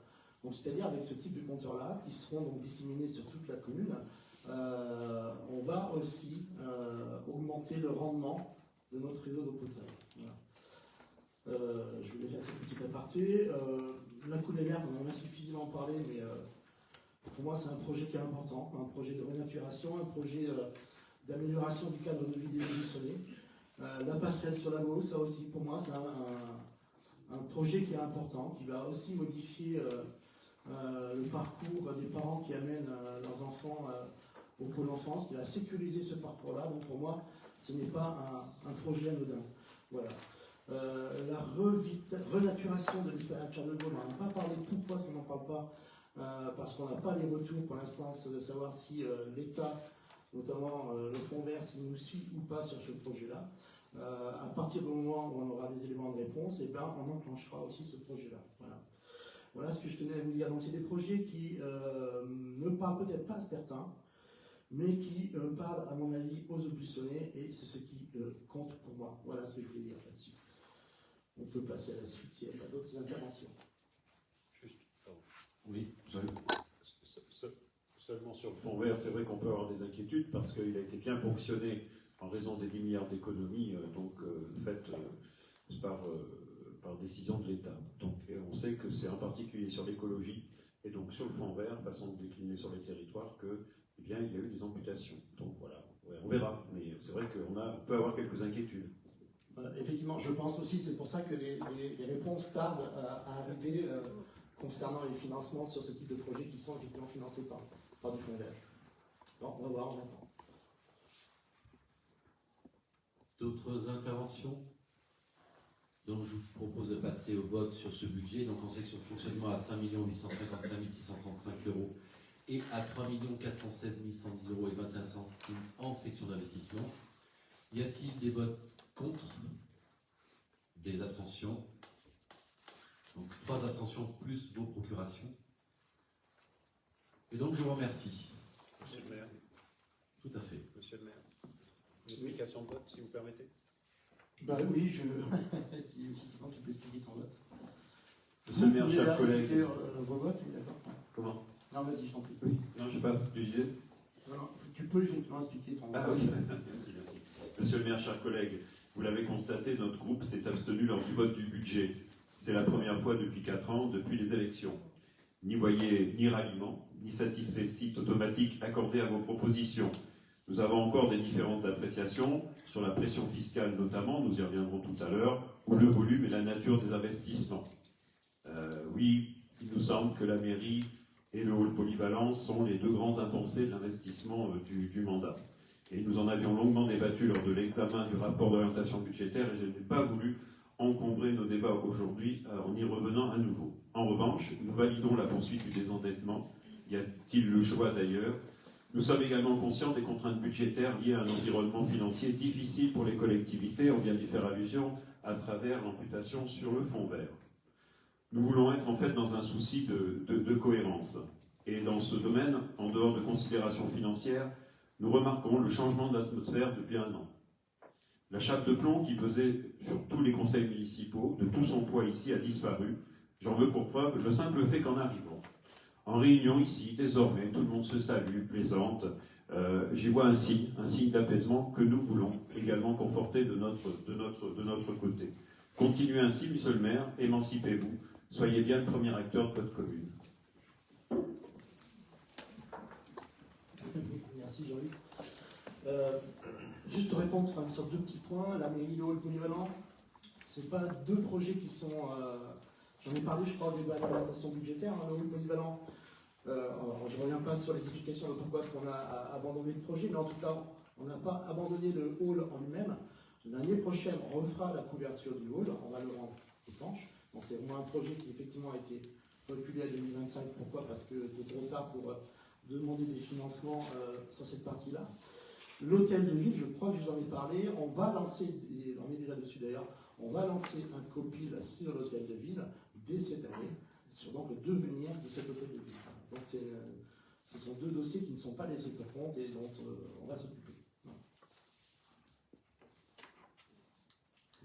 A: Donc c'est-à-dire avec ce type de compteurs-là, qui seront donc disséminés sur toute la commune, on va aussi augmenter le rendement de notre réseau d'eau potable. Voilà. Je voulais faire ce petit aparté. La coulée verte, on en a suffisamment parlé, mais pour moi c'est un projet qui est important, un projet de renaturation, un projet d'amélioration du cadre de vie des Buissonnais. La passerelle sur la Beauce, ça aussi pour moi c'est un projet qui est important, qui va aussi modifier le parcours des parents qui amènent leurs enfants au pôle enfance, qui va sécuriser ce parcours-là. Donc pour moi, ce n'est pas un projet anodin. Voilà. La renaturation de l'esplanade de Charles de Gaulle, on n'en a pas parlé. Pourquoi est-ce qu'on n'en parle pas? Parce qu'on n'a pas les retours pour l'instant de savoir si l'État, notamment le Fonds vert, s'il nous suit ou pas sur ce projet-là. À partir du moment où on aura des éléments de réponse, on enclenchera aussi ce projet-là. Voilà. Voilà ce que je tenais à vous dire. Donc c'est des projets qui ne parlent peut-être pas à certains, mais qui parlent à mon avis aux Aubusonnais, et c'est ce qui compte pour moi. Voilà ce que je voulais dire là-dessus. On peut passer à la suite s'il n'y a pas d'autres interventions.
D: Juste, pardon.
C: Oui, Jean-Luc.
D: Seulement sur le fonds vert, c'est vrai qu'on peut avoir des inquiétudes parce qu'il a été bien ponctionné en raison des 10 milliards d'économies faites par décision de l'État. Donc on sait que c'est en particulier sur l'écologie et donc sur le fonds vert, façon de décliner sur les territoires, que il y a eu des amputations. Donc voilà, on verra. Mais c'est vrai qu'on peut avoir quelques inquiétudes.
A: Effectivement, je pense aussi, c'est pour ça que les réponses tardent à arriver concernant les financements sur ce type de projets qui sont effectivement financés par du fonds vert. Bon, on va voir, on attend.
C: D'autres interventions? Donc je vous propose de passer au vote sur ce budget. Donc en section de fonctionnement à 5 855 635 € et à 3 416 110 € et 21 centimes en section d'investissement. Y a-t-il des votes contre? Des abstentions? Donc 3 abstentions plus vos procurations. Et donc je vous remercie.
D: Monsieur le maire.
C: Tout à fait.
D: Monsieur le maire. Une explication de vote, si vous permettez.
A: Oui, si effectivement tu peux expliquer ton vote.
D: Monsieur le maire, chers collègues.
A: Vos votes, oui, d'accord.
D: Comment?
A: Non, vas-y, je t'en prie.
D: Non, je sais pas, tu disais.
A: Non, non, tu peux effectivement expliquer ton...
D: Ah oui, merci, merci. Monsieur le maire, chers collègues, vous l'avez constaté, notre groupe s'est abstenu lors du vote du budget. C'est la première fois depuis 4 ans, depuis les élections. N'y voyez ni ralliement, ni satisfecit automatique accordé à vos propositions. Nous avons encore des différences d'appréciation sur la pression fiscale notamment, nous y reviendrons tout à l'heure, ou le volume et la nature des investissements. Oui, il nous semble que la mairie et le hall polyvalent sont les deux grands impensés de l'investissement du mandat. Et nous en avions longuement débattu lors de l'examen du rapport d'orientation budgétaire et je n'ai pas voulu encombrer nos débats aujourd'hui en y revenant à nouveau. En revanche, nous validons la poursuite du désendettement. Y a-t-il le choix d'ailleurs? Nous sommes également conscients des contraintes budgétaires liées à un environnement financier difficile pour les collectivités. On vient d'y faire allusion à travers l'amputation sur le fonds vert. Nous voulons être en fait dans un souci de cohérence. Et dans ce domaine, en dehors de considérations financières, nous remarquons le changement d'atmosphère depuis 1 an. La chape de plomb qui pesait sur tous les conseils municipaux, de tout son poids ici, a disparu. J'en veux pour preuve le simple fait qu'en arrivant en réunion ici, désormais, tout le monde se salue, plaisante. J'y vois un signe d'apaisement que nous voulons également conforter de notre côté. Continuez ainsi, monsieur le maire, émancipez-vous. Soyez bien le premier acteur de votre commune.
A: Merci Jean-Luc. Juste répondre sur 2 petits points. La mairie de hall polyvalent, ce pas 2 projets qui sont... J'en ai parlé, je crois, au débat de l'orientation budgétaire, le hall polyvalent. Alors, je ne reviens pas sur les explications de pourquoi on a abandonné le projet, mais en tout cas, on n'a pas abandonné le hall en lui-même. L'année prochaine, on refera la couverture du hall, on va le rendre étanche. Donc c'est vraiment un projet qui effectivement a été reculé à 2025. Pourquoi? Parce que c'est trop tard pour demander des financements sur cette partie-là. L'hôtel de ville, je crois que je vous en ai parlé, on va lancer, et on est déjà dessus d'ailleurs, on va lancer un copil sur l'hôtel de ville dès cette année, sur donc le devenir de cet hôtel de ville. Donc ce sont 2 dossiers qui ne sont pas laissés pour compte et dont on va s'occuper.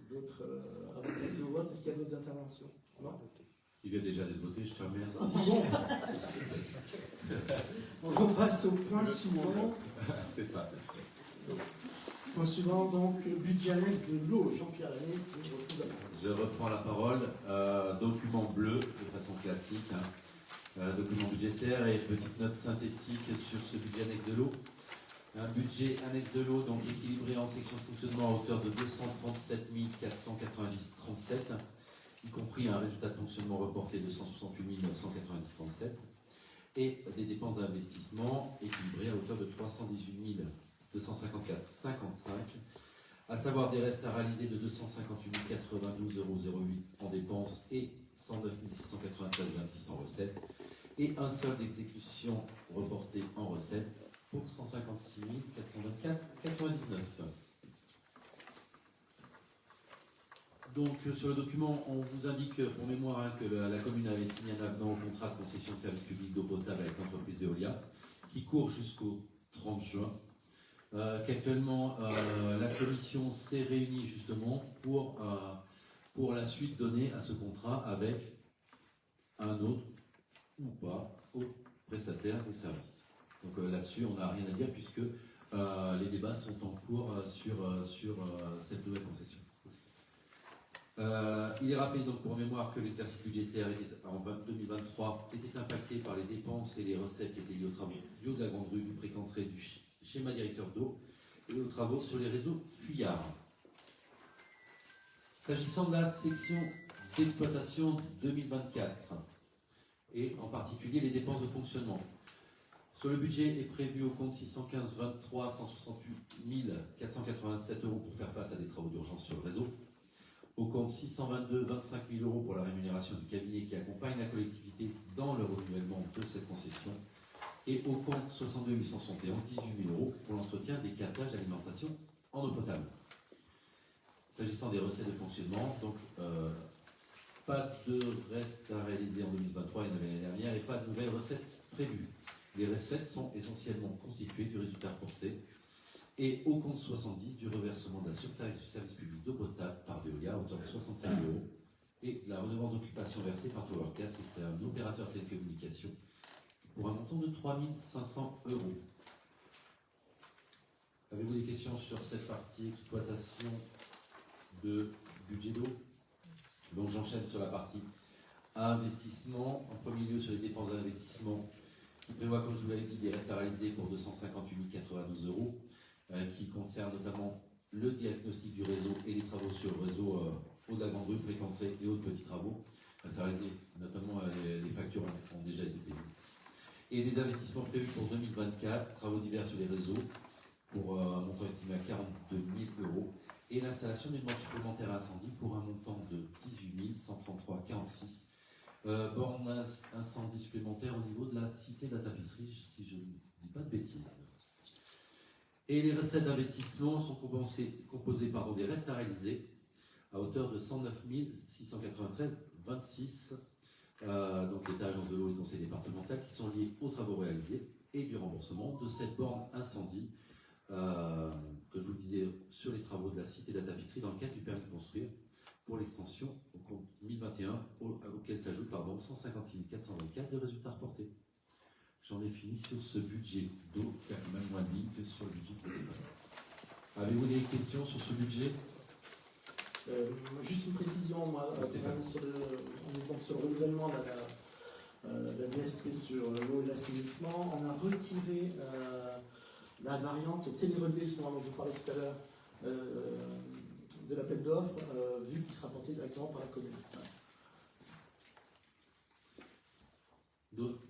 A: D'autres, avant de passer au vote, est-ce qu'il y a d'autres interventions? Non?
C: Il vient déjà d'être voté, je te remercie.
A: On passe au point suivant.
C: C'est ça.
A: Point suivant, donc, budget annexe de l'eau. Jean-Pierre Lanné, qui retrouve la parole.
C: Je reprends la parole. Document bleu, de façon classique. Document budgétaire et petite note synthétique sur ce budget annexe de l'eau. Un budget annexe de l'eau, donc équilibré en section de fonctionnement à hauteur de 237 490,37, y compris un résultat de fonctionnement reporté de 168 990,37, et des dépenses d'investissement équilibrées à hauteur de 318 254,55, à savoir des restes à réaliser de 258 092,08 € en dépenses et 109 693,26 € en recettes, et un solde d'exécution reporté en recettes pour 156 424,99. Donc sur le document, on vous indique pour mémoire que la commune avait signé un avenant au contrat de concession de service public d'eau potable avec l'entreprise Veolia, qui court jusqu'au 30 juin. Qu'actuellement la commission s'est réunie justement pour la suite donnée à ce contrat avec un autre ou pas autre prestataire de service. Donc là-dessus, on n'a rien à dire puisque les débats sont en cours sur cette nouvelle concession. Il est rappelé donc pour mémoire que l'exercice budgétaire en 2023 était impacté par les dépenses et les recettes qui étaient liées aux travaux du haut de la Grande Rue, du pré-entrée du schéma directeur d'eau et aux travaux sur les réseaux fuyards. S'agissant de la section d'exploitation 2024 et en particulier les dépenses de fonctionnement, sur le budget est prévu au compte 615 23 168 487 € pour faire face à des travaux d'urgence sur le réseau. Au compte 622 25 000 € pour la rémunération du cabinet qui accompagne la collectivité dans le renouvellement de cette concession. Et au compte 62 871 18 000 € pour l'entretien des captages d'alimentation en eau potable. S'agissant des recettes de fonctionnement, donc pas de reste à réaliser en 2023, il y en avait l'année dernière, et pas de nouvelles recettes prévues. Les recettes sont essentiellement constituées du résultat reporté et au compte 70 du reversement de la surtaxe du service public d'eau potable par Veolia à hauteur de 65 € et de la redevance d'occupation versée par Towercast, c'est un opérateur de télécommunication pour un montant de 3 500 €. Avez-vous des questions sur cette partie exploitation de budget d'eau? Donc j'enchaîne sur la partie investissement. En premier lieu sur les dépenses d'investissement qui prévoit, comme je vous l'avais dit, des restes à réaliser pour 258 092 €, qui concernent notamment le diagnostic du réseau et les travaux sur le réseau haut de la grande rue, pré-entrée et autres petits travaux. Restes à réaliser, notamment les factures ont déjà été payées. Et les investissements prévus pour 2024, travaux divers sur les réseaux, pour un montant estimé à 42 000 €, et l'installation d'une borne supplémentaire à incendie pour un montant de 18 133,46 €. Borne incendie supplémentaire au niveau de la cité de la tapisserie, si je ne dis pas de bêtises. Et les recettes d'investissement sont composées des restes à réaliser à hauteur de 109 693,26 €, donc l'État, agence de l'eau et conseil départemental, qui sont liés aux travaux réalisés et du remboursement de cette borne incendie, que je vous disais, sur les travaux de la cité de la tapisserie dans le cadre du permis de construire pour l'extension au compte 2021, auquel s'ajoute 156 424 de résultats reportés. J'en ai fini sur ce budget d'eau, qui a quand même moins de lignes que sur le budget principal. Avez-vous des questions sur ce budget?
A: Juste une précision, moi, on est donc sur le renouvellement de la DSP sur l'eau et l'assainissement. On a retiré la variante télérelevé, justement, dont je vous parlais tout à l'heure, de l'appel d'offres, vu qu'il sera porté directement par la commune.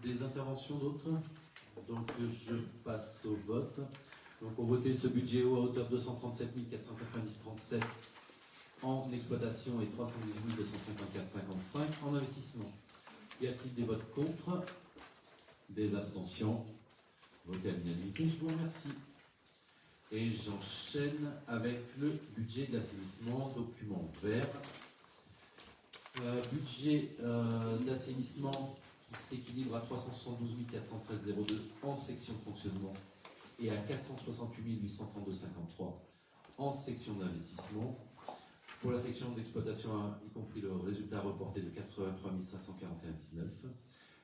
C: Des interventions d'autres? Donc je passe au vote. Donc on votait ce budget à hauteur de 237 490,37 € en exploitation et 318 254,55 € en investissement. Y a-t-il des votes contre? Des abstentions? Voté à l'unanimité, je vous remercie. Et j'enchaîne avec le budget de l'assainissement, document vert. Budget d'assainissement qui s'équilibre à 372 413,02 € en section de fonctionnement et à 468 832,53 € en section d'investissement. Pour la section d'exploitation, y compris le résultat reporté de 83 541,19 €.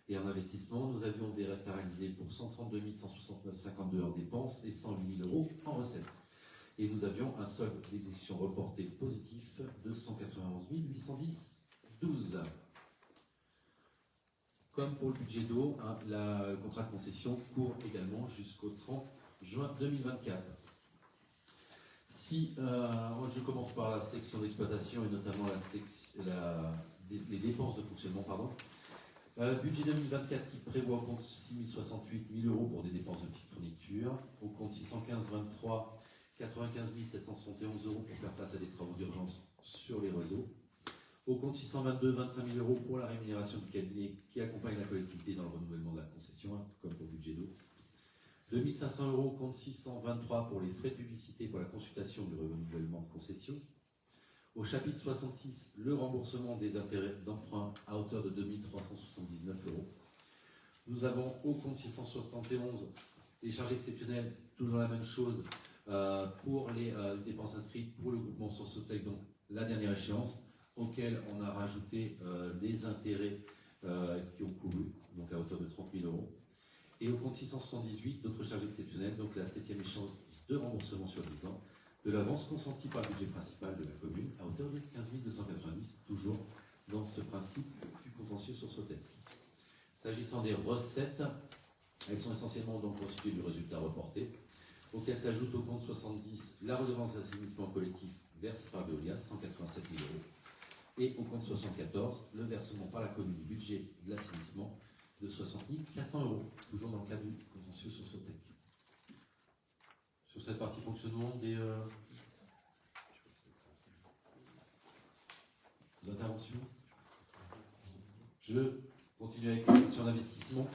C: Et en investissement, nous avions des restes à réaliser pour 132 169,52 € en dépenses et 108 000 € en recettes. Et nous avions un solde d'exécution reporté positif de 191 810,12 €. Comme pour le budget d'eau, le contrat de concession court également jusqu'au 30 juin 2024. Si je commence par la section d'exploitation et notamment les dépenses de fonctionnement, budget 2024 qui prévoit au compte 6 068 000 € pour des dépenses de petites fournitures, au compte 615 23 95 771 € pour faire face à des travaux d'urgence sur les réseaux, au compte 622 25 000 € pour la rémunération du cabinet qui accompagne la collectivité dans le renouvellement de la concession, comme pour le budget d'eau, 2 500 € au compte 623 pour les frais de publicité pour la consultation du renouvellement de concession. Au chapitre 66, le remboursement des intérêts d'emprunt à hauteur de 2 379 €. Nous avons au compte 671 les charges exceptionnelles, toujours la même chose pour les dépenses inscrites pour le groupement Sourcetech, donc la dernière échéance, auquel on a rajouté les intérêts qui ont couru, donc à hauteur de 30 000 €. Et au compte 678, d'autres charges exceptionnelles, donc la 7e échéance de remboursement sur 10 ans, de l'avance consentie par le budget principal de la commune à hauteur de 15 290, toujours dans ce principe du contentieux sur Sourcetech. S'agissant des recettes, elles sont essentiellement donc constituées du résultat reporté, auquel s'ajoute au compte 70 la redevance d'assainissement collectif versée par Veolia, 187 000 €, et au compte 74 le versement par la commune du budget de l'assainissement de 60 400 €, toujours dans le cadre du contentieux sur Sourcetech. Sur cette partie fonctionnement, des interventions? Je continue avec la section d'investissement.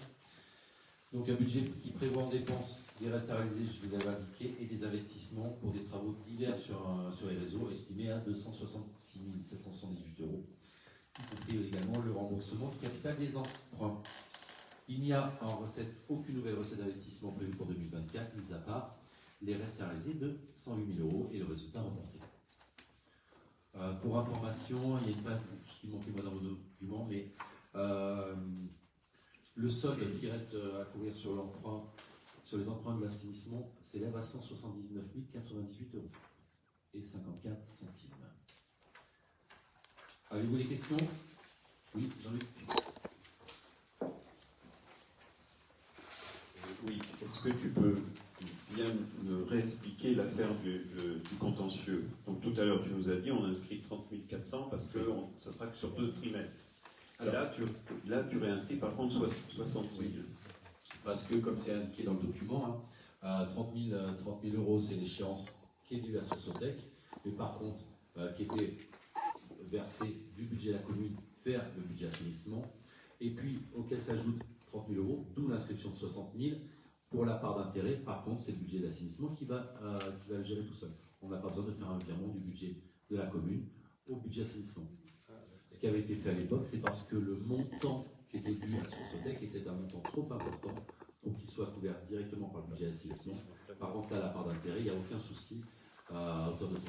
C: Donc un budget qui prévoit en dépenses des restes à réaliser, je vous l'avais indiqué, et des investissements pour des travaux divers sur les réseaux, estimés à 266 778 €, y compris également le remboursement du capital des emprunts. Il n'y a en recette aucune nouvelle recette d'investissement prévue pour 2024, mis à part les restes à réaliser de 108 000 € et le résultat reporté. Pour information, il y a une page qui manquait moi dans vos documents, mais Le solde qui reste à couvrir sur l'emprunt, sur les emprunts de l'assainissement, s'élève à 179 098 euros et 54 centimes. Avez-vous des questions? Oui, Jean-Luc.
D: Oui, est-ce que tu peux bien me réexpliquer l'affaire du contentieux? Donc tout à l'heure, tu nous as dit on inscrit 30 400 parce que ça sera que sur 2 trimestres.
C: Alors,
D: là, tu réinscris par contre 60 000.
C: parce que comme c'est indiqué dans le document, 30 000 euros, c'est l'échéance qui est due à Sosotec, mais par contre, qui était versée du budget de la commune vers le budget assainissement, et puis auquel s'ajoute 30 000 euros, d'où l'inscription de 60 000 pour la part d'intérêt. Par contre, c'est le budget d'assainissement qui va le gérer tout seul. On n'a pas besoin de faire un virement du budget de la commune au budget assainissement. Ce qui avait été fait à l'époque, c'est parce que le montant qui était dû à Sosotec était un montant trop important pour qu'il soit couvert directement par le budget d'assainissement. Par contre, là, la part d'intérêt, il n'y a aucun souci. À hauteur de 30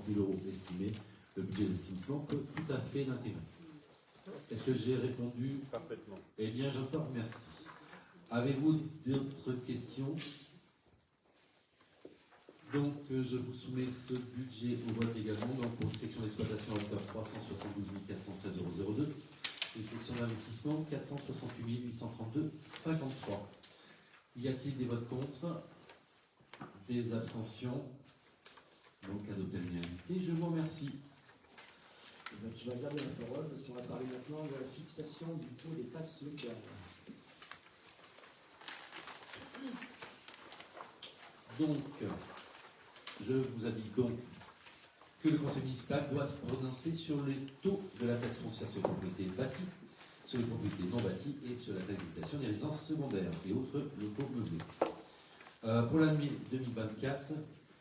C: 000 euros estimés, le budget d'assainissement peut tout à fait l'intégrer. Est-ce que j'ai répondu
D: Parfaitement.
C: Eh bien, je te remercie. Avez-vous d'autres questions? Donc, je vous soumets ce budget au vote également. Donc, pour une section d'exploitation à hauteur 372 413,02 €, et section d'investissement 468 832,53 €. Y a-t-il des votes contre? Des abstentions? Donc, adopté à l'unanimité. Je vous remercie.
A: Eh bien, tu vas garder la parole parce qu'on va parler maintenant de la fixation du taux des taxes locales.
C: Donc, je vous indique donc que le conseil municipal doit se prononcer sur les taux de la taxe foncière sur les propriétés bâties, sur les propriétés non bâties et sur la taxe d'habitation des résidences secondaires et autres locaux meublés. Pour l'année 2024,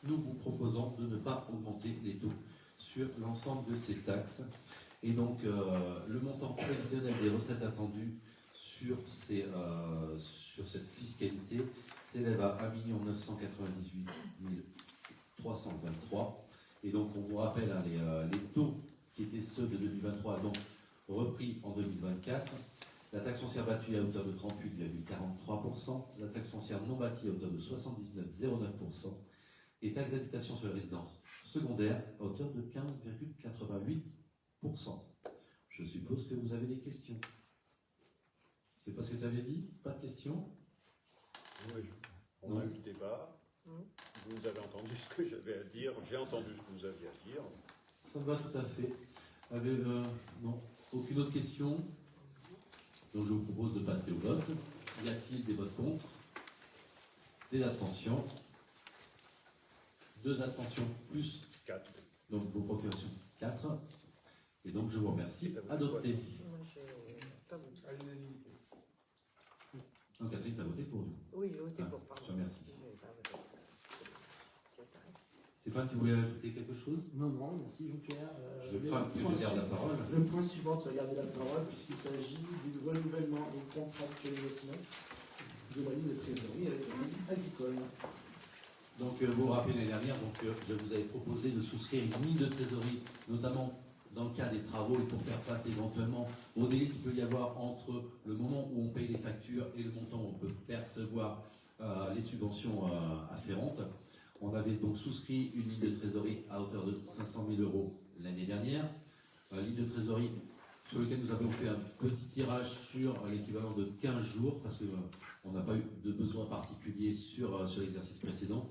C: nous vous proposons de ne pas augmenter les taux sur l'ensemble de ces taxes. Et donc, le montant prévisionnel des recettes attendues sur cette fiscalité s'élève à 1 998 323. Et donc, on vous rappelle les taux qui étaient ceux de 2023, donc repris en 2024. La taxe foncière battue à hauteur de 38,43%, la taxe foncière non bâtie à hauteur de 79,09%, et taxe d'habitation sur les résidences secondaires à hauteur de 15,88%. Je suppose que vous avez des questions. C'est pas ce que tu avais dit? Pas de questions?
D: Oui, on a eu le débat. Vous avez entendu ce que j'avais à dire. J'ai entendu ce que vous aviez à dire.
C: Ça me va tout à fait. Non, aucune autre question? Donc je vous propose de passer au vote. Y a-t-il des votes contre? Des abstentions? 2 abstentions plus
D: 4.
C: donc vos procurations 4. Et donc je vous remercie. Adopté.
G: Moi, j'ai pas voté.
F: À l'unanimité.
C: Donc Catherine, tu as voté pour nous.
G: Oui, j'ai voté
C: Ah,
G: pour,
C: je
G: pardon.
C: te remercie.
G: J'ai pas voté.
C: Stéphane, tu voulais ajouter quelque chose?
A: Non, merci Jean-Pierre.
C: Je crains que je garde la parole.
A: Le point suivant, tu vas garder la parole puisqu'il s'agit du renouvellement et contractualisation de la ligne de trésorerie avec la ligne agricole.
C: Donc vous vous rappelez l'année dernière, je vous avais proposé de souscrire une ligne de trésorerie, notamment dans le cas des travaux et pour faire face éventuellement au délai qu'il peut y avoir entre le moment où on paye les factures et le montant où on peut percevoir les subventions afférentes. On avait donc souscrit une ligne de trésorerie à hauteur de 500 000 € l'année dernière. Ligne de trésorerie sur laquelle nous avons fait un petit tirage sur l'équivalent de 15 jours parce qu'on n'a pas eu de besoin particulier sur l'exercice précédent.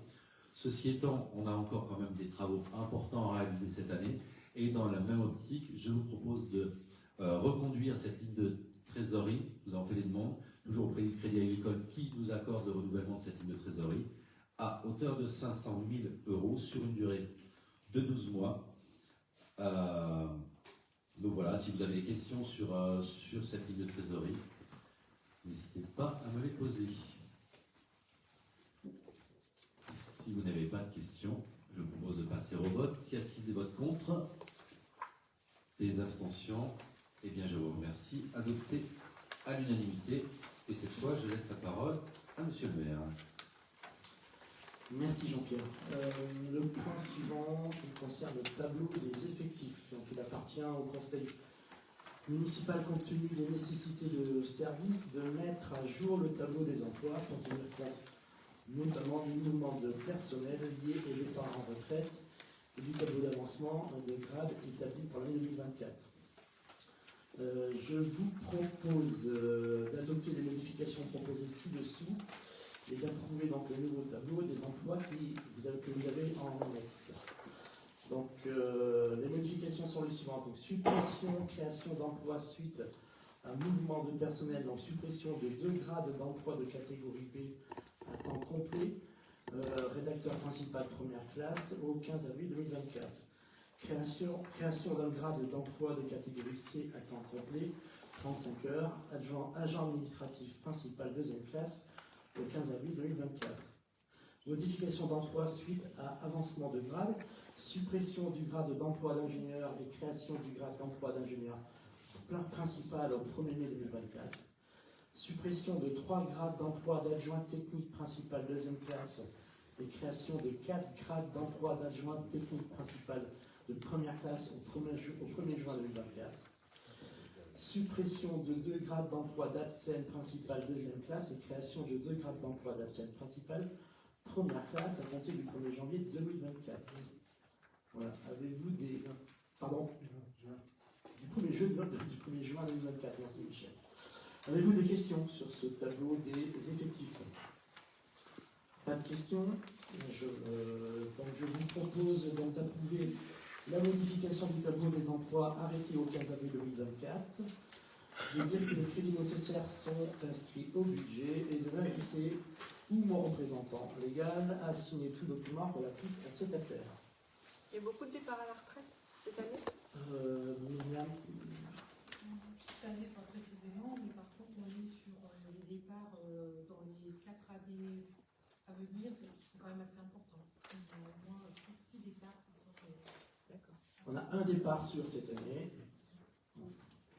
C: Ceci étant, on a encore quand même des travaux importants à réaliser cette année et dans la même optique, je vous propose de reconduire cette ligne de trésorerie. Nous avons fait des demandes, toujours auprès du Crédit Agricole qui nous accorde le renouvellement de cette ligne de trésorerie à hauteur de 500 000 € sur une durée de 12 mois. Donc voilà, si vous avez des questions sur cette ligne de trésorerie, n'hésitez pas à me les poser. Si vous n'avez pas de questions, je vous propose de passer au vote. Y a-t-il des votes contre? Des abstentions? Eh bien, je vous remercie. Adopté à l'unanimité. Et cette fois, je laisse la parole à Monsieur le maire.
A: Merci Jean-Pierre. Le point suivant il concerne le tableau des effectifs. Donc il appartient au conseil municipal, compte tenu des nécessités de service, de mettre à jour le tableau des emplois pour tenir compte notamment du mouvement de personnel lié au départ en retraite et du tableau d'avancement de grade établi pour l'année 2024. Je vous propose d'adopter les modifications proposées ci-dessous et d'approuver donc le nouveau tableau des emplois que vous avez en annexe. Donc, les modifications sont les suivantes. Donc, suppression, création d'emplois suite à un mouvement de personnel, donc suppression de 2 grades d'emploi de catégorie B à temps complet, rédacteur principal première classe, au 15 avril 2024. Création d'un grade d'emploi de catégorie C à temps complet, 35 heures, agent administratif principal deuxième classe, au 15 avril 2024. Modification d'emploi suite à avancement de grade, suppression du grade d'emploi d'ingénieur et création du grade d'emploi d'ingénieur principal au 1er mai 2024. Suppression de 3 grades d'emploi d'adjoint technique principal deuxième classe et création de 4 grades d'emploi d'adjoint technique principal de première classe au 1er juin 2024. Suppression de 2 grades d'emploi d'absent principal deuxième classe et création de 2 grades d'emploi d'absent principal première classe à compter du 1er janvier 2024. Voilà. Avez-vous des... Pardon du 1er juin 2024. Merci Michel. Avez-vous des questions sur ce tableau des effectifs? Pas de questions. Donc je vous propose donc d'approuver la modification du tableau des emplois arrêté au 15 avril 2024, de dire que les crédits nécessaires sont inscrits au budget et de m'inviter ou mon représentant légal à signer tout document relatif à cette affaire.
G: Il y a beaucoup de départs à la retraite cette année?
A: Myriam,
B: Cette année, pas précisément, mais par contre, on est sur les départs dans les 4 années à venir qui sont quand même assez importants. Il y a au moins 6 départs qui sont.
G: D'accord.
A: on a un départ sur cette année.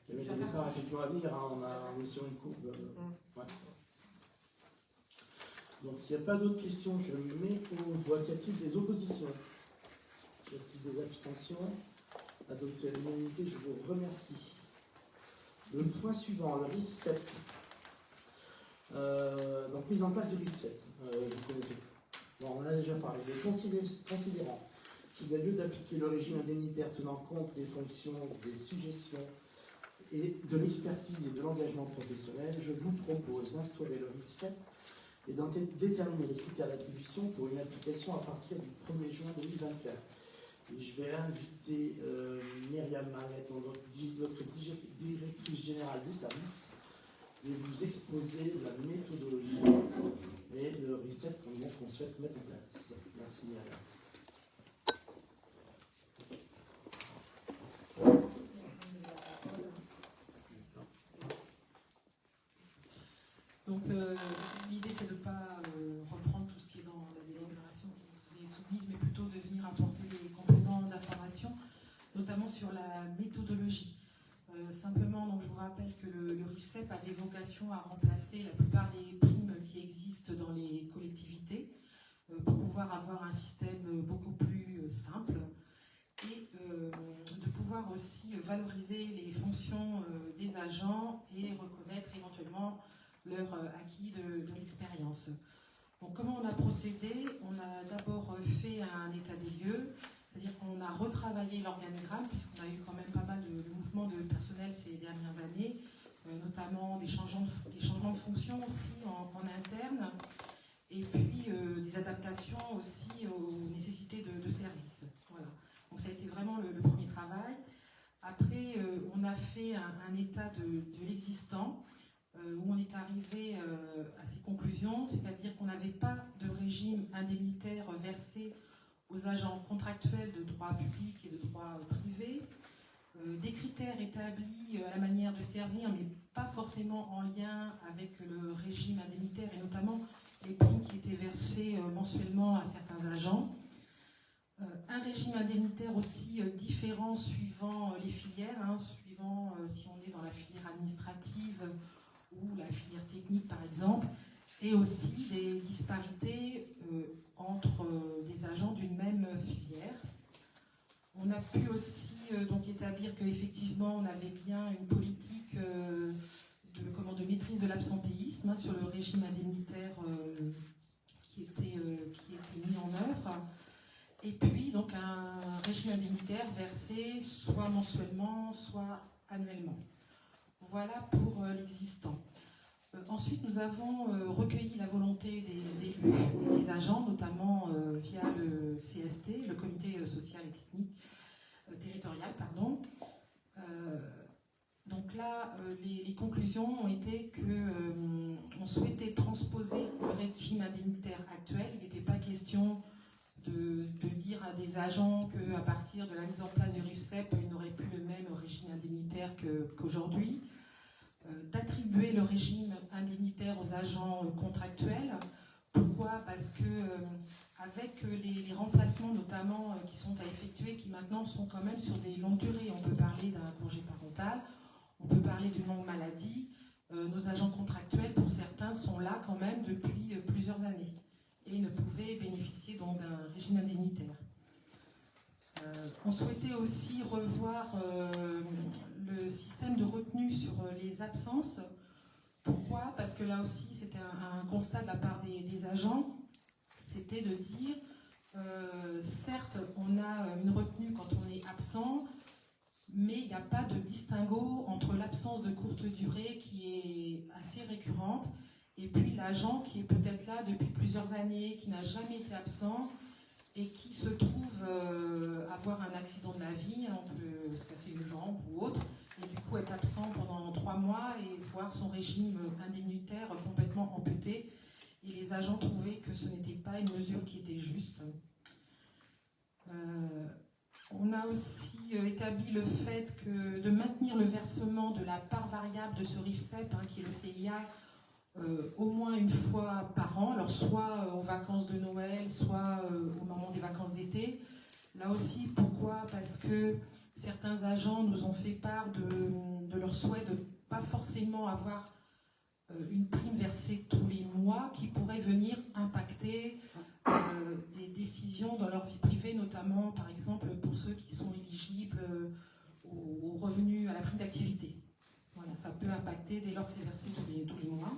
A: Il y avait des départs effectivement à venir, hein, on est sur une courbe. Ouais. Donc s'il n'y a pas d'autres questions, je mets aux voix. Y a-t-il des oppositions? Y a-t-il des abstentions? Adopté à l'unanimité, je vous remercie. Le point suivant, le RIF 7. Donc mise en place du RIF 7. Vous connaissez. Bon, on en a déjà parlé. Mais considérant qu'il y a lieu d'appliquer le régime indemnitaire tenant compte des fonctions, des suggestions et de l'expertise et de l'engagement professionnel, je vous propose d'instaurer le RIF 7 et d'en déterminer les critères d'attribution pour une application à partir du 1er juin 2024. Et je vais inviter Myriam Mariette, notre directrice générale du service, et vous exposer la méthodologie et le RIF qu'on souhaite mettre en place. Merci Myriam.
B: Donc l'idée c'est de ne pas reprendre tout ce qui est dans la délibération qui vous est soumise, mais plutôt de venir apporter des compléments d'information, notamment sur la méthodologie. Simplement, donc, je vous rappelle que le RIFSEP avait vocation à remplacer la plupart des primes qui existent dans les collectivités pour pouvoir avoir un système beaucoup plus simple et de pouvoir aussi valoriser les fonctions des agents et reconnaître éventuellement leur acquis de l'expérience. Donc comment on a procédé? On a d'abord fait un état des lieux, c'est-à-dire qu'on a retravaillé l'organigramme, puisqu'on a eu quand même pas mal de mouvements de personnel ces dernières années, notamment des changements de fonction aussi en interne, et puis des adaptations aussi aux nécessités de service. Voilà. Donc ça a été vraiment le premier travail. Après, on a fait un état de l'existant, où on est arrivé à ces conclusions, c'est-à-dire qu'on n'avait pas de régime indemnitaire versé aux agents contractuels de droit public et de droit privé, des critères établis à la manière de servir, mais pas forcément en lien avec le régime indemnitaire, et notamment les primes qui étaient versées mensuellement à certains agents. Un régime indemnitaire aussi différent suivant les filières, suivant si on est dans la filière administrative ou la filière technique par exemple, et aussi des disparités entre des agents d'une même filière. On a pu aussi donc établir qu'effectivement on avait bien une politique de maîtrise de l'absentéisme sur le régime indemnitaire qui était mis en œuvre. Et puis donc un régime indemnitaire versé soit mensuellement, soit annuellement. Voilà pour l'existant. Ensuite, nous avons recueilli la volonté des élus et des agents, notamment via le CST, le Comité social et technique territorial, pardon. Donc là, les conclusions ont été qu'on souhaitait transposer le régime indemnitaire actuel. Il n'était pas question de dire à des agents qu'à partir de la mise en place du RIFSEP, ils n'auraient plus le même régime indemnitaire qu'aujourd'hui. D'attribuer le régime indemnitaire aux agents contractuels. Pourquoi ? Parce que avec les remplacements notamment qui sont à effectuer, qui maintenant sont quand même sur des longues durées, on peut parler d'un congé parental, on peut parler d'une longue maladie, nos agents contractuels pour certains sont là quand même depuis plusieurs années et ne pouvaient bénéficier donc d'un régime indemnitaire. On souhaitait aussi revoir le système de retenue sur les absences. Pourquoi ? Parce que là aussi, c'était un constat de la part des agents, c'était de dire, certes, on a une retenue quand on est absent, mais il n'y a pas de distinguo entre l'absence de courte durée qui est assez récurrente, et puis l'agent qui est peut-être là depuis plusieurs années, qui n'a jamais été absent, et qui se trouve avoir un accident de la vie, on peut se casser une jambe ou autre, et du coup être absent pendant 3 mois et voir son régime indemnitaire complètement amputé. Et les agents trouvaient que ce n'était pas une mesure qui était juste. On a aussi établi le fait que de maintenir le versement de la part variable de ce RIFSEP, qui est le CIA, au moins une fois par an, alors soit aux vacances de Noël, soit au moment des vacances d'été. Là aussi, pourquoi ? Parce que certains agents nous ont fait part de leur souhait de ne pas forcément avoir une prime versée tous les mois qui pourrait venir impacter des décisions dans leur vie privée, notamment par exemple pour ceux qui sont éligibles aux revenus, à la prime d'activité. Voilà, ça peut impacter dès lors que c'est versé tous les mois.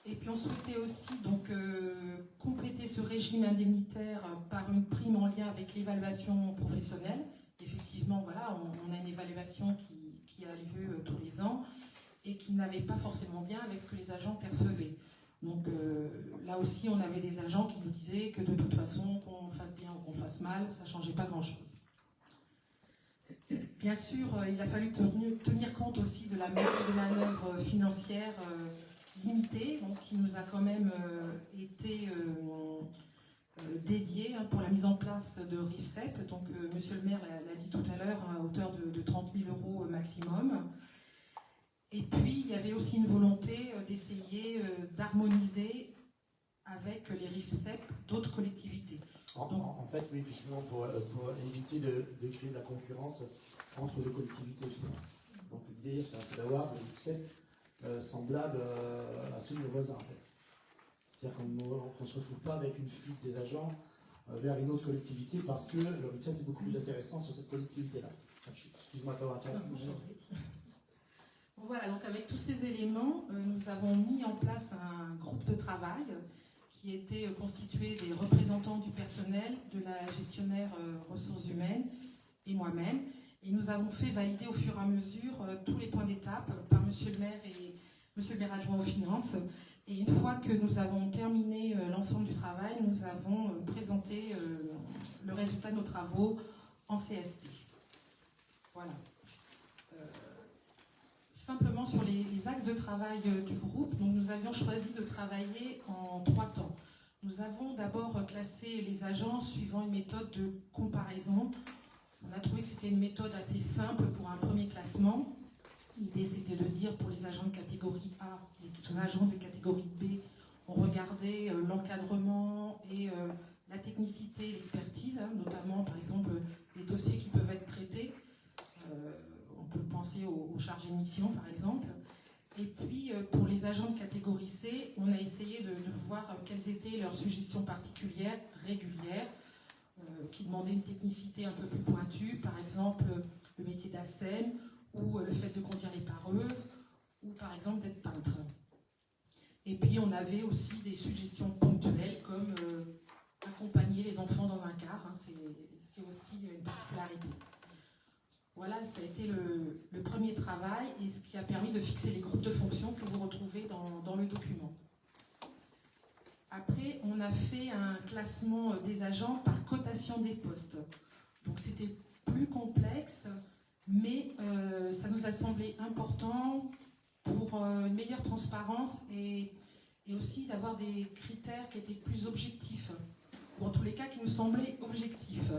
B: Et puis on souhaitait aussi donc compléter ce régime indemnitaire par une prime en lien avec l'évaluation professionnelle. Effectivement, voilà, on a une évaluation qui a lieu tous les ans et qui n'avait pas forcément bien avec ce que les agents percevaient. Donc là aussi, on avait des agents qui nous disaient que de toute façon, qu'on fasse bien ou qu'on fasse mal, ça ne changeait pas grand-chose. Bien sûr, il a fallu tenir compte aussi de la marge de manœuvre financière limitée, donc qui nous a quand même été dédiée pour la mise en place de RIFSEP. Donc, Monsieur le maire l'a dit tout à l'heure, à hauteur de 30 000 € maximum. Et puis, il y avait aussi une volonté d'essayer d'harmoniser avec les RIFSEP d'autres collectivités.
A: En fait, oui, effectivement, pour éviter de créer de la concurrence entre les collectivités. Donc l'idée, c'est d'avoir des RIFSEP semblables à ceux de nos voisins, en fait. C'est-à-dire qu'on ne se retrouve pas avec une fuite des agents vers une autre collectivité parce que le RIFSEP est beaucoup plus intéressant sur cette collectivité-là. Excuse-moi de t'avoir interrompu.
B: Voilà, donc avec tous ces éléments, nous avons mis en place un groupe de travail qui était constitué des représentants du personnel, de la gestionnaire ressources humaines et moi-même. Et nous avons fait valider au fur et à mesure tous les points d'étape par Monsieur le maire et Monsieur le maire adjoint aux finances. Et une fois que nous avons terminé l'ensemble du travail, nous avons présenté le résultat de nos travaux en CST. Voilà. Simplement sur les axes de travail du groupe, donc nous avions choisi de travailler en 3 temps. Nous avons d'abord classé les agents suivant une méthode de comparaison. On a trouvé que c'était une méthode assez simple pour un premier classement. L'idée, c'était de dire pour les agents de catégorie A, les agents de catégorie B, on regardait l'encadrement et la technicité, l'expertise, notamment par exemple les dossiers qui peuvent être traités. On peut penser aux chargés de mission, par exemple. Et puis, pour les agents de catégorie C, on a essayé de voir quelles étaient leurs suggestions particulières, régulières, qui demandaient une technicité un peu plus pointue, par exemple le métier d'ASEM, ou le fait de conduire les pareuses, ou par exemple d'être peintre. Et puis on avait aussi des suggestions ponctuelles comme accompagner les enfants dans un car, hein, c'est aussi une particularité. Voilà, ça a été le premier travail et ce qui a permis de fixer les groupes de fonctions que vous retrouvez dans le document. Après, on a fait un classement des agents par cotation des postes. Donc c'était plus complexe, mais ça nous a semblé important pour une meilleure transparence et aussi d'avoir des critères qui étaient plus objectifs, ou en tous les cas qui nous semblaient objectifs.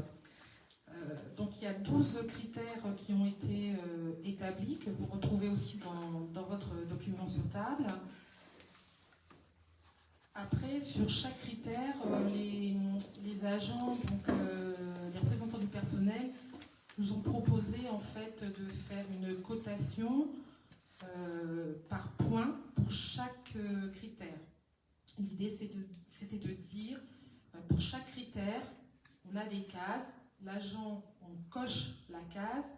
B: Donc il y a 12 critères qui ont été établis, que vous retrouvez aussi dans votre document sur table. Après, sur chaque critère, les agents, donc les représentants du personnel, nous ont proposé en fait de faire une cotation par point pour chaque critère. L'idée c'était de dire, pour chaque critère, on a des cases, l'agent, on coche la case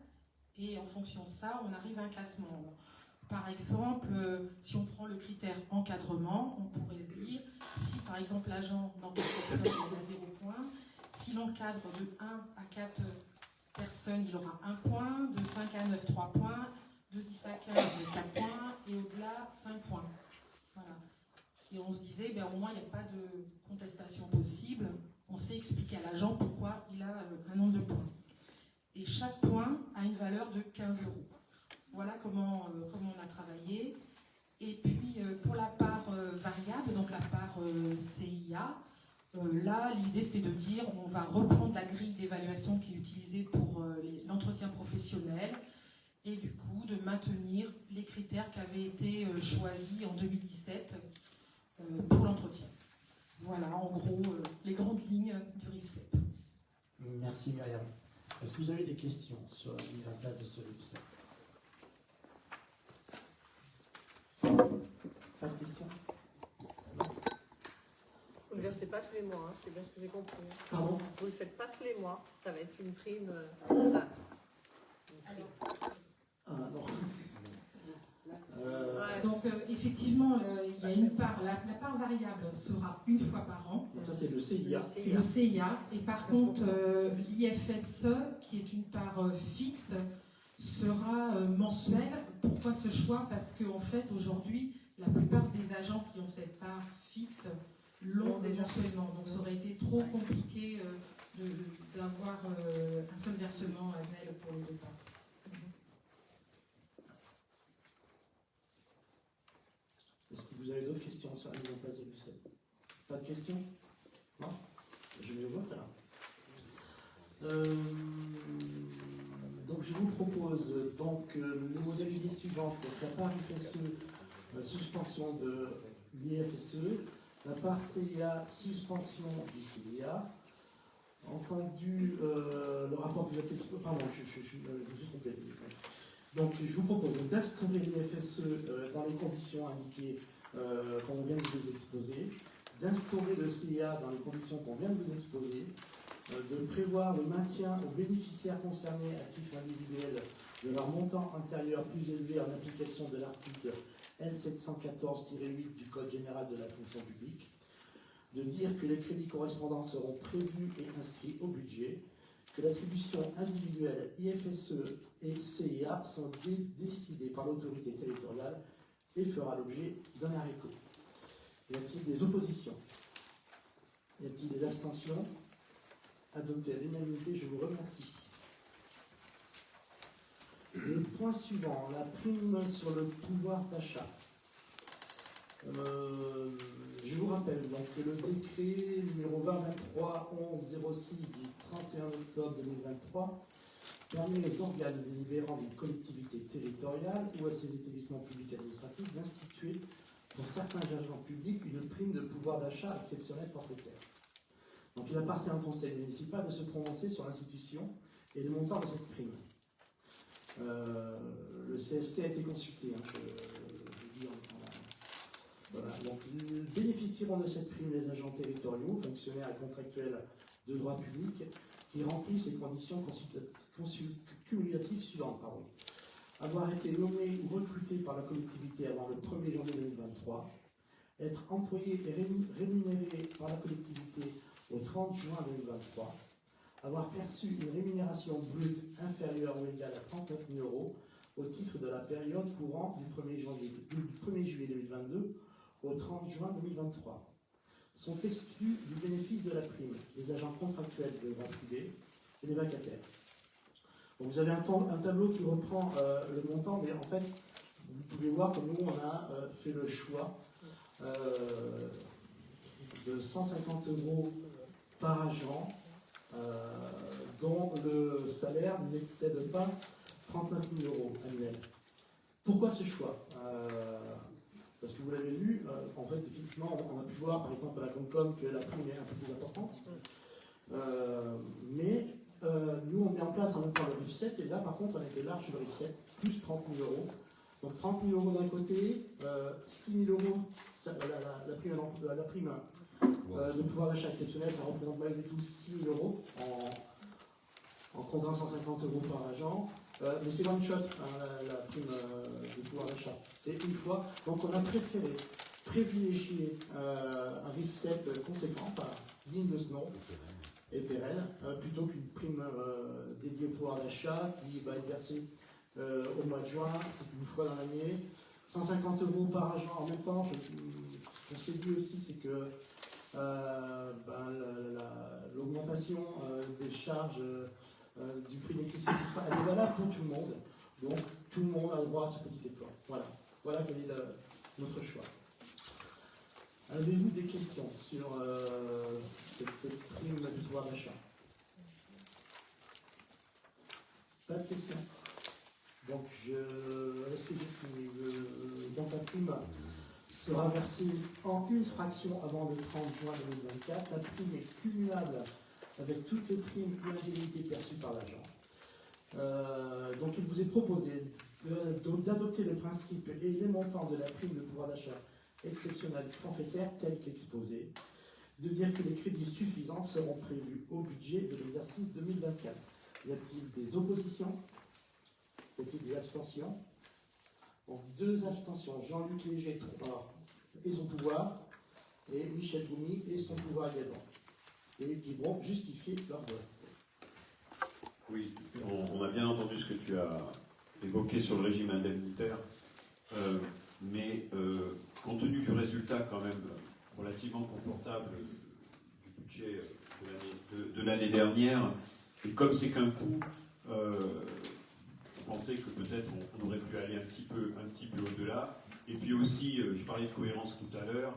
B: et en fonction de ça, on arrive à un classement. Par exemple, si on prend le critère encadrement, on pourrait se dire, si par exemple l'agent n'encadre personne, il a 0 point, s'il encadre de 1 à 4 personnes, il aura 1 point, de 5 à 9, 3 points, de 10 à 15, 4 points, et au-delà, 5 points. Voilà. Et on se disait, ben, au moins, il n'y a pas de contestation possible. On sait expliquer à l'agent pourquoi il a un nombre de points. Et chaque point a une valeur de 15 €. Voilà comment on a travaillé. Et puis, pour la part variable, donc la part CIA, là, l'idée, c'était de dire, on va reprendre la grille d'évaluation qui est utilisée pour l'entretien professionnel, et du coup, de maintenir les critères qui avaient été choisis en 2017 pour l'entretien. Voilà, en gros, les grandes lignes du RIFSEP.
A: Merci Myriam. Est-ce que vous avez des questions sur la mise en place de ce RIFSEP? Pas de questions?
G: Vous ne le versez pas tous les mois, hein, c'est bien ce que j'ai compris.
A: Pardon?
G: Vous ne le faites pas tous les mois, ça va être une prime.
B: Donc effectivement, il y a une part, la part variable sera une fois par an.
A: Donc ça c'est le CIA.
B: C'est le CIA. Et par contre, l'IFSE, qui est une part fixe, sera mensuelle. Pourquoi ce choix? Parce qu'en fait, aujourd'hui, la plupart des agents qui ont cette part fixe l'ont mensuellement. Donc ça aurait été trop compliqué d'avoir un seul versement annuel pour les deux parts.
A: Est-ce que vous avez d'autres questions sur la mise en place de l'UCEP? Pas de questions? Non? Je vais voir là. Donc je vous propose donc les modalités suivantes. La part IFSE, suspension de l'IFSE. La part CIA, suspension du CIA. Entendu le rapport que vous avez exposé. Pardon, je me suis trompé. Donc je vous propose d'instaurer l'IFSE dans les conditions indiquées qu'on vient de vous exposer, d'instaurer le CIA dans les conditions qu'on vient de vous exposer, de prévoir le maintien aux bénéficiaires concernés à titre individuel de leur montant intérieur plus élevé en application de l'article L714-8 du Code général de la fonction publique, de dire que les crédits correspondants seront prévus et inscrits au budget, que l'attribution individuelle IFSE et CIA sont décidées par l'autorité territoriale et fera l'objet d'un arrêté. Y a-t-il des oppositions? Y a-t-il des abstentions? Adopté à l'unanimité, je vous remercie. Le point suivant, la prime sur le pouvoir d'achat. Je vous rappelle donc que le décret numéro 2023-11-06 du 31 octobre 2023 permet aux organes délibérants des collectivités territoriales ou à ces établissements publics administratifs d'instituer pour certains agents publics une prime de pouvoir d'achat exceptionnelle forfaitaire. Donc il appartient au conseil municipal de se prononcer sur l'institution et le montant de cette prime. Le CST a été consulté, hein, je dis voilà. Donc bénéficieront de cette prime les agents territoriaux, fonctionnaires et contractuels de droit public qui remplissent les conditions cumulatives suivantes. Avoir été nommé ou recruté par la collectivité avant le 1er janvier 2023, être employé et rémunéré par la collectivité au 30 juin 2023, avoir perçu une rémunération brute inférieure ou égale à 39 000 euros au titre de la période courant du 1er juillet 2022 au 30 juin 2023. Sont exclus du bénéfice de la prime les agents contractuels de droit privé et les vacataires. Donc vous avez un tableau qui reprend le montant, mais en fait, vous pouvez voir que nous, on a fait le choix de 150 euros par agent, dont le salaire n'excède pas 39 000 euros annuels. Pourquoi ce choix? Parce que vous l'avez vu, en fait, effectivement, on a pu voir, par exemple, à la Concom, que la prime est un peu plus importante. Mais nous, on met en place en même temps le RIF7, et là, par contre, on était large sur le RIF7, plus 30 000 euros. Donc 30 000 euros d'un côté, 6 000 euros, la prime de pouvoir d'achat exceptionnel, ça représente malgré tout 6 000 euros en comptant 150 euros par agent. Mais c'est one shot, la prime de pouvoir d'achat. C'est une fois. Donc on a préféré privilégier un RIF7 conséquent, digne de ce nom, et pérenne, plutôt qu'une prime dédiée au pouvoir d'achat qui va être versée au mois de juin, c'est une fois dans l'année. 150 euros par agent en même temps. On s'est dit aussi, c'est que l'augmentation des charges du prix de l'électricité, elle est valable pour tout le monde. Donc tout le monde a le droit à ce petit effort. Voilà quel est notre choix. Avez-vous des questions sur cette prime du pouvoir d'achat? Pas de questions. Donc, est-ce que j'ai fini? Donc, la prime sera versée en une fraction avant le 30 juin 2024. La prime est cumulable avec toutes les primes et indemnités perçues par l'agent. Donc, il vous est proposé d'adopter le principe et les montants de la prime de pouvoir d'achat exceptionnelle forfaitaire tel qu'exposé, de dire que les crédits suffisants seront prévus au budget de l'exercice 2024. Y a-t-il des oppositions? Y a-t-il des abstentions? Donc 2 abstentions, Jean-Luc Léger et son pouvoir, et Michel Goumi et son pouvoir également. Et qui vont justifier leur vote.
D: Oui, on a bien entendu ce que tu as évoqué sur le régime indemnitaire, mais compte tenu du résultat quand même relativement confortable du budget de l'année dernière, et comme c'est qu'un coût, on pensait que peut-être on aurait pu aller un petit peu au-delà. Et puis aussi, je parlais de cohérence tout à l'heure,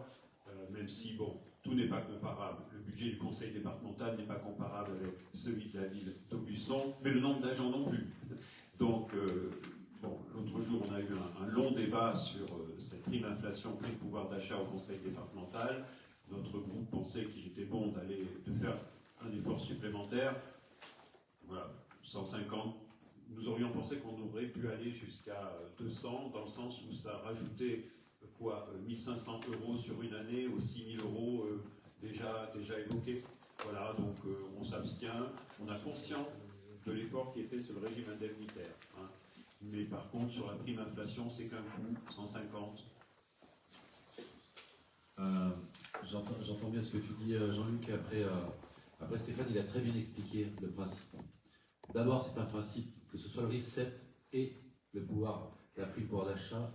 D: même si bon, tout n'est pas comparable. Le budget du conseil départemental n'est pas comparable avec celui de la ville d'Aubusson, mais le nombre d'agents non plus. Donc, l'autre jour, on a eu un long débat sur cette prime inflation, prime pouvoir d'achat au conseil départemental. Notre groupe pensait qu'il était bon de faire un effort supplémentaire. Voilà, 150. Nous aurions pensé qu'on aurait pu aller jusqu'à 200, dans le sens où ça rajoutait 1500 euros sur une année aux 6000 euros déjà évoqués. Voilà, donc on s'abstient. On a conscience de l'effort qui est fait sur le régime indemnitaire. Hein. Mais par contre, sur la prime inflation, c'est qu'un coût, 150.
C: J'entends bien ce que tu dis, Jean-Luc. Après, Stéphane, il a très bien expliqué le principe. D'abord, c'est un principe, que ce soit le RIF7 et la prime pouvoir d'achat,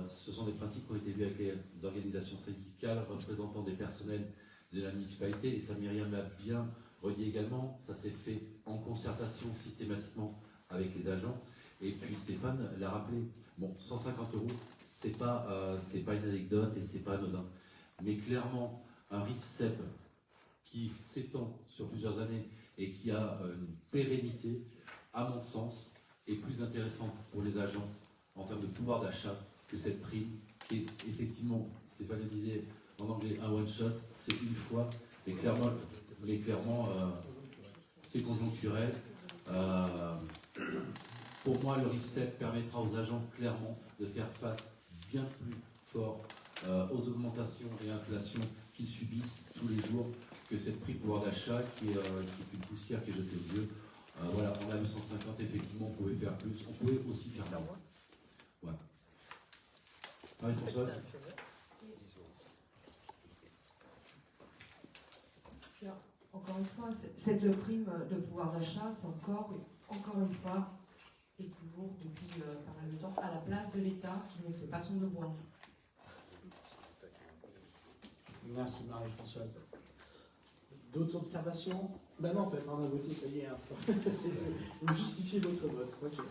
C: ce sont des principes qui ont été vus avec les organisations syndicales représentant des personnels de la municipalité, et ça, Myriam l'a bien redit également, ça s'est fait en concertation systématiquement avec les agents, et puis Stéphane l'a rappelé, bon, 150 euros, c'est pas une anecdote et c'est pas anodin, mais clairement, un RIF-SEP qui s'étend sur plusieurs années et qui a une pérennité, à mon sens, est plus intéressante pour les agents en termes de pouvoir d'achat que cette prime qui est effectivement, Stéphane le disait en anglais, un one-shot, c'est une fois, mais clairement c'est conjoncturel. Pour moi, le RIF7 permettra aux agents clairement de faire face bien plus fort aux augmentations et inflations qu'ils subissent tous les jours que cette prix pouvoir d'achat qui est une poussière qui est jetée aux yeux. Voilà, on a le 150, effectivement, on pouvait faire plus, on pouvait aussi faire moins. Voilà. Marie-Françoise ?
H: Encore une fois, cette prime de pouvoir d'achat, c'est encore une fois, et toujours depuis pas mal de temps, à la place de l'État qui ne fait pas son devoir.
A: Merci Marie-Françoise. D'autres observations? Ben non, en fait, on a voté, ça y est. Hein. Vous justifiez votre vote. Ok.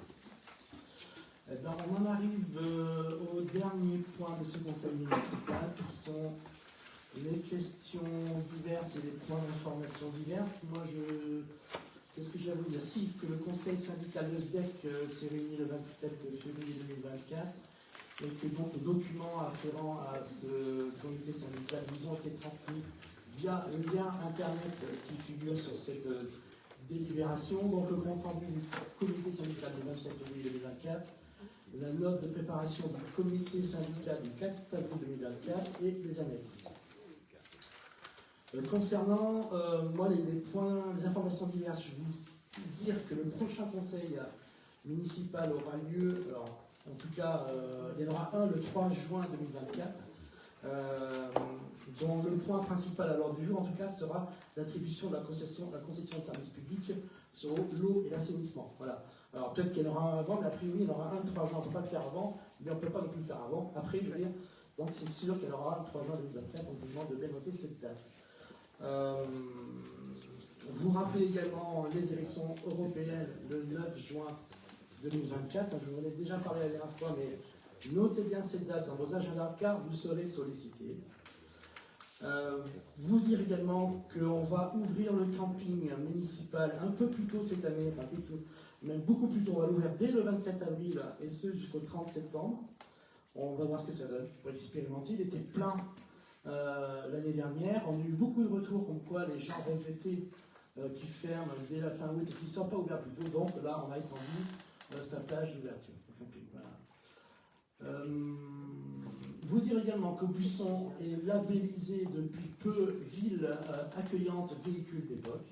A: Eh ben, on en arrive au dernier point de ce conseil municipal, qui sont les questions diverses et les points d'information diverses. Moi, qu'est-ce que je vais vous dire? Si, que le conseil syndical de SDEC s'est réuni le 27 février 2024 et que donc les documents afférents à ce comité syndical vous ont été transmis via le lien internet qui figure sur cette délibération. Donc le compte rendu du comité syndical du 27 février 2024, la note de préparation du comité syndical du 4 avril 2024 et les annexes. Concernant moi les points, les informations diverses, je vais vous dire que le prochain conseil municipal aura lieu, alors, en tout cas il y en aura un le 3 juin 2024, dont le point principal à l'ordre du jour en tout cas sera l'attribution de la concession de services publics sur l'eau et l'assainissement. Voilà. Alors peut-être qu'il y en aura un avant, mais a priori il y en aura un le 3 juin, on ne peut pas le faire avant, mais on ne peut pas non plus le faire avant. Après, je veux dire, donc c'est sûr qu'il y en aura un le 3 juin 2024, donc je vous demande de bien noter cette date. Vous rappelez également les élections européennes le 9 juin 2024. Je vous en ai déjà parlé la dernière fois, mais notez bien cette date dans vos agendas car vous serez sollicités. Vous dire également qu'on va ouvrir le camping municipal un peu plus tôt cette année, enfin même beaucoup plus tôt. On va l'ouvrir dès le 27 avril et ce jusqu'au 30 septembre. On va voir ce que ça donne pour l'expérimenter. Il était plein l'année dernière. On a eu beaucoup de retours comme quoi les gens regrettaient qui ferment dès la fin août et qui ne sont pas ouverts plus tôt. Donc là, on a étendu sa plage d'ouverture. Voilà. Vous dire également que Buisson est labellisé depuis peu ville accueillante véhicule d'époque.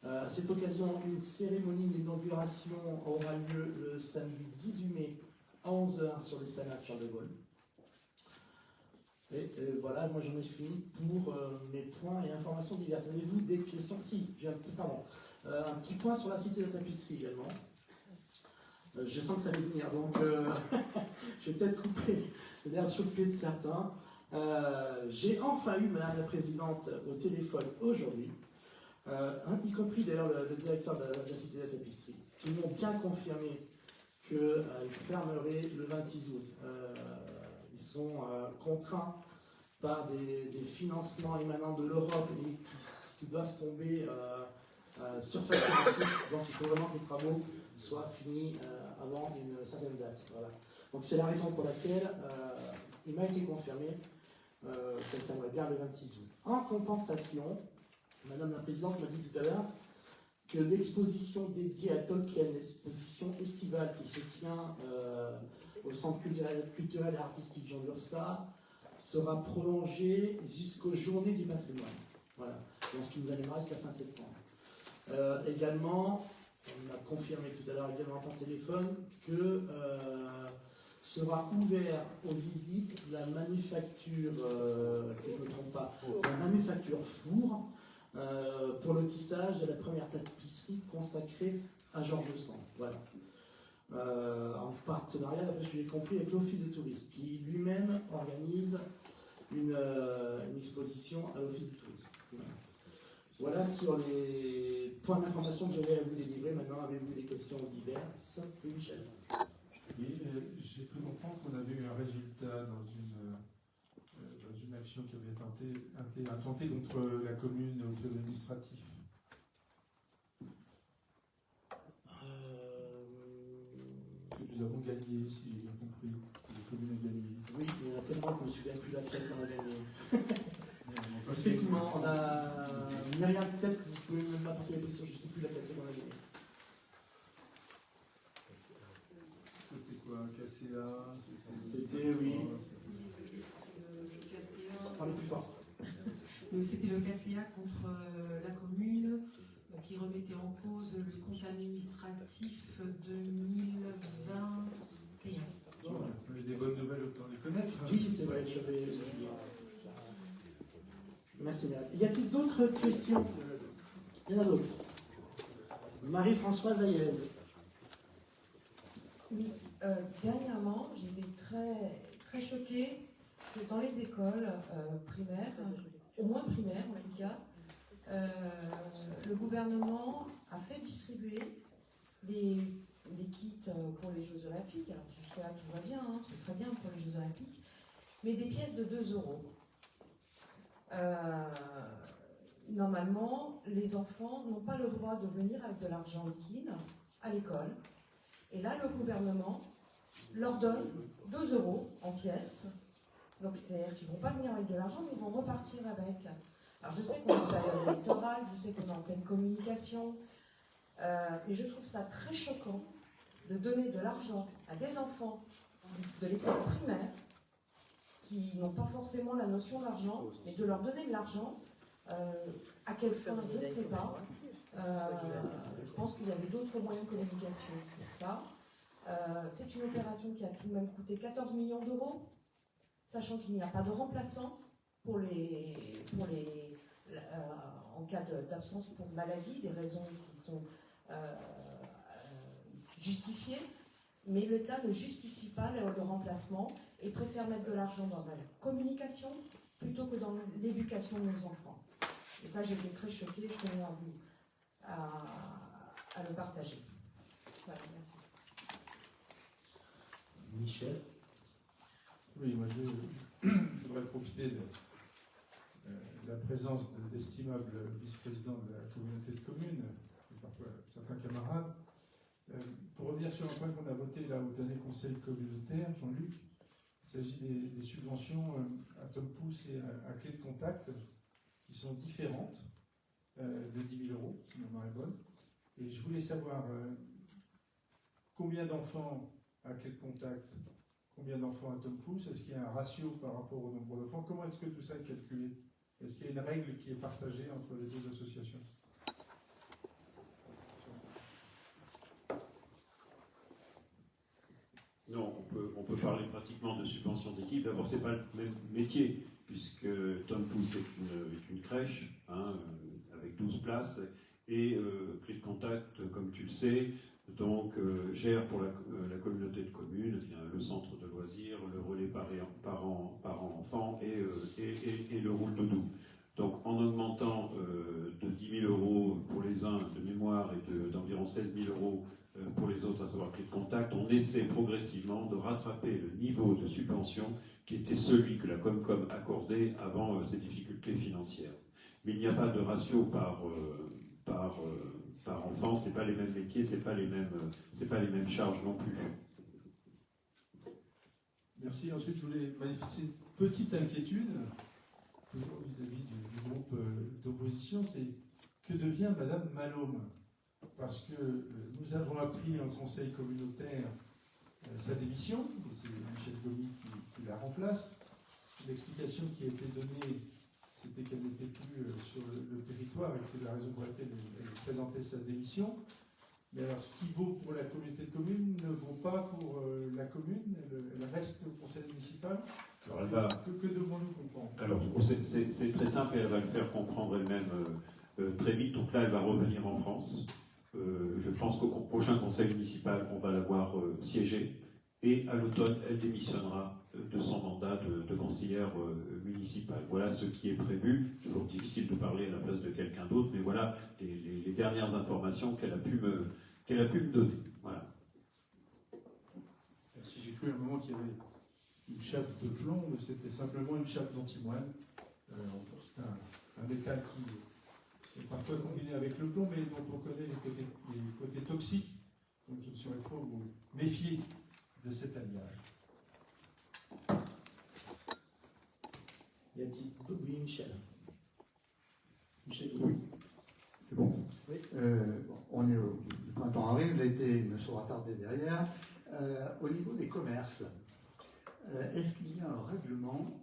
A: À cette occasion, une cérémonie d'inauguration aura lieu le samedi 18 mai à 11h sur l'esplanade Charles de Gaulle. Et voilà, moi j'en ai fini pour mes points et informations diverses. Avez-vous des questions? Si, j'ai un petit point sur la cité de la tapisserie également. Je sens que ça va venir, donc je vais peut-être couper l'herbe sur le pied de certains. J'ai enfin eu Madame la Présidente au téléphone aujourd'hui, y compris d'ailleurs le directeur de la cité de la tapisserie, qui m'ont bien confirmé qu'ils fermeraient le 26 août. Ils sont contraints par des financements émanant de l'Europe et qui doivent tomber sur facture aussi. Donc il faut vraiment que les travaux soient finis avant une certaine date. Voilà. Donc c'est la raison pour laquelle il m'a été confirmé qu'elle fermerait bien le 26 août. En compensation, Madame la Présidente m'a dit tout à l'heure que l'exposition dédiée à Tolkien, l'exposition estivale qui se tient au Centre culturel et artistique Jean d'Ursa, sera prolongée jusqu'aux Journées du patrimoine. Voilà, donc ce qui nous amènera jusqu'à fin septembre. Également, on m'a confirmé tout à l'heure également par téléphone que sera ouvert aux visites la manufacture, que je ne me trompe pas, la manufacture Four, pour le tissage de la première tapisserie consacrée à Georges Sand. Voilà. En partenariat, d'après ce que j'ai compris, avec l'Office de tourisme, qui lui-même organise une exposition à l'Office de tourisme. Voilà sur les points d'information que j'avais à vous délivrer. Maintenant, avez-vous des questions diverses? Oui, Michel.
F: Oui, j'ai cru comprendre qu'on avait eu un résultat dans une action qui avait été intentée contre la commune au niveau administratif. Que nous avons gagné, si j'ai bien compris. La commune a gagné.
A: Oui, il y en a tellement que je ne me souviens plus laquelle qu'on a gagné. Effectivement, on a. Myriam, peut-être que vous pouvez même m'apporter la question, je ne sais plus laquelle c'est qu'on a gagné.
F: C'était quoi? KCA?
A: C'était, oui.
B: C'était le KCA contre la commune qui remettait en cause le compte administratif 2021.
F: Bon, on a des bonnes nouvelles, autant les connaître.
A: Oui, c'est vrai, j'avais. Merci, madame. Y a-t-il d'autres questions? Il y en a d'autres. Marie-Françoise Ayez.
H: Oui, dernièrement, j'ai été très choquée que dans les écoles primaires, au moins primaires en tout cas, le gouvernement a fait distribuer des kits pour les Jeux Olympiques. Alors jusque-là tout va bien, hein, c'est très bien pour les Jeux Olympiques, mais des pièces de 2 euros. Normalement, les enfants n'ont pas le droit de venir avec de l'argent liquide à l'école. Et là, le gouvernement leur donne 2 euros en pièces. Donc, c'est-à-dire qu'ils ne vont pas venir avec de l'argent, mais ils vont repartir avec. Alors, je sais qu'on est en période électorale, je sais qu'on est en pleine communication, mais je trouve ça très choquant de donner de l'argent à des enfants de l'école primaire qui n'ont pas forcément la notion d'argent, mais de leur donner de l'argent, à quelle fin, je ne sais pas. Je pense qu'il y avait d'autres moyens de communication pour ça. C'est une opération qui a tout de même coûté 14 millions d'euros, sachant qu'il n'y a pas de remplaçant en cas d'absence pour maladie, des raisons qui sont justifiées, mais l'État ne justifie pas le remplacement et préfère mettre de l'argent dans la communication plutôt que dans l'éducation de nos enfants. Et ça, j'ai été très choquée, je tenais à le partager. Voilà, merci.
A: Michel.
F: Oui, moi je voudrais profiter de la présence d'estimables vice-présidents de la communauté de communes, et parfois certains camarades, pour revenir sur un point qu'on a voté là au dernier conseil communautaire, Jean-Luc. Il s'agit des subventions à Tom Pouce et à Clé de Contact, qui sont différentes, de 10 000 euros, si ma mémoire est bonne. Et je voulais savoir combien d'enfants à Clé de Contact, combien d'enfants à Tom Pouce, est-ce qu'il y a un ratio par rapport au nombre d'enfants, comment est-ce que tout ça est calculé? Est-ce qu'il y a une règle qui est partagée entre les deux associations?
D: Non, on peut parler pratiquement de subvention d'équipe. D'abord, c'est pas le même métier, puisque Tom Pouce est une crèche, hein, avec 12 places, et Clé de Contact, comme tu le sais, donc gère pour la communauté de communes le centre de loisirs, le relais parents-enfants et le roule doudou. Donc en augmentant de 10 000 euros pour les uns de mémoire et d'environ 16 000 euros pour les autres, à savoir Clé de Contact, on essaie progressivement de rattraper le niveau de subvention qui était celui que la Comcom accordait avant ces difficultés financières. Mais il n'y a pas de ratio par enfant, c'est pas les mêmes métiers, c'est pas les mêmes charges non plus.
F: Merci. Ensuite, je voulais manifester une petite inquiétude, toujours vis-à-vis du groupe d'opposition, c'est que devient Madame Malhomme? Parce que nous avons appris en conseil communautaire sa démission, et c'est Michel Gomy qui la remplace. L'explication qui a été donnée, c'était qu'elle n'était plus sur le territoire et que c'est la raison pour laquelle elle présentait sa démission. Mais alors, ce qui vaut pour la communauté de communes ne vaut pas pour la commune, elle reste au conseil municipal. Alors, que devons-nous comprendre?
D: Alors, c'est très simple et elle va le faire comprendre elle-même très vite. Donc là, elle va revenir en France. Je pense qu'au prochain conseil municipal, on va la voir siéger. Et à l'automne, elle démissionnera de son mandat de conseillère municipale. Voilà ce qui est prévu. C'est toujours difficile de parler à la place de quelqu'un d'autre, mais voilà les dernières informations qu'elle a pu me donner. Voilà.
F: Si j'ai cru à un moment qu'il y avait une chape de plomb, mais c'était simplement une chape d'antimoine. C'est un métal qui est parfois combiné avec le plomb, mais dont on connaît les côtés toxiques. Donc je ne saurais pas vous méfier de cet alliage.
A: Y a-t-il... Oui, Michel. Michel,
I: oui. C'est bon.
A: Oui.
I: On est au printemps arrive, l'été ne sera tardé derrière. Au niveau des commerces, est-ce qu'il y a un règlement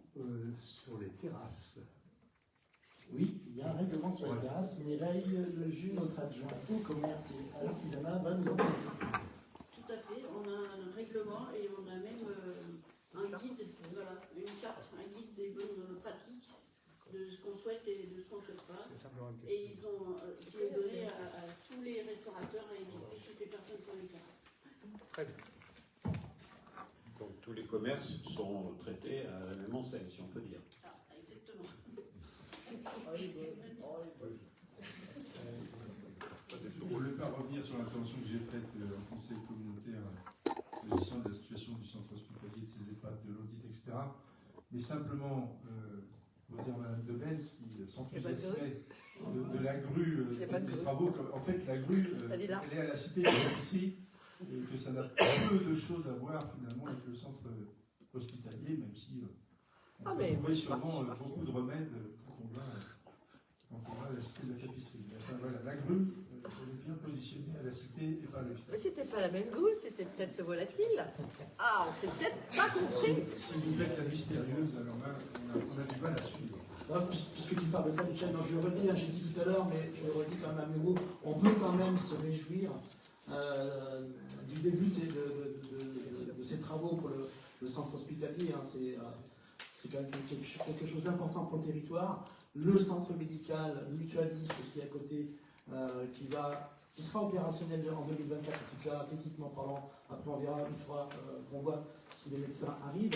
I: sur les terrasses?
A: Oui, il y a un règlement sur les terrasses. Mireille Lejeune, notre adjoint au commerce et à l'artisanat, va nous en parler.
J: Tout à fait, on a un règlement et on a même un guide, voilà, une charte, un guide des bonnes pratiques de ce qu'on souhaite et de ce qu'on ne souhaite pas. Et ils ont été donnés à tous les restaurateurs et toutes les personnes qui ont les terrasses.
I: Très bien.
D: Donc tous les commerces sont traités à la même enseigne, si on peut dire.
J: Ah, exactement.
F: Pour ne pas revenir sur l'intervention que j'ai faite au Conseil communautaire, s'agissant de la situation du centre hospitalier, de ses EHPAD, de l'audit, etc. Mais simplement, pour dire Mme de Benz qui s'enthousiasmait de la grue, des travaux. En fait, la grue, elle est à la cité de l'épicerie et que ça n'a peu de choses à voir finalement avec le centre hospitalier, même si on peut trouver sûrement beaucoup de remèdes quand on va à la cité de la tapisserie. Enfin, voilà, la grue, elle est bien positionnée à la cité et pas à l'hôpital.
G: Mais c'était pas la même grue, c'était peut-être volatile. Ah, on s'est peut-être pas compris.
F: Si vous faites la mystérieuse, alors là, on a du mal à suivre.
A: Puisque tu parles de ça, Michel, donc je le redis, j'ai dit tout à l'heure, mais je le redis quand même à nouveau, on peut quand même se réjouir du début de ces travaux pour le centre hospitalier. Hein, c'est quelque chose d'important pour le territoire. Le centre médical mutualiste aussi à côté, qui sera opérationnel en 2024, en tout cas techniquement parlant. Après on verra, il faudra qu'on voit si les médecins arrivent.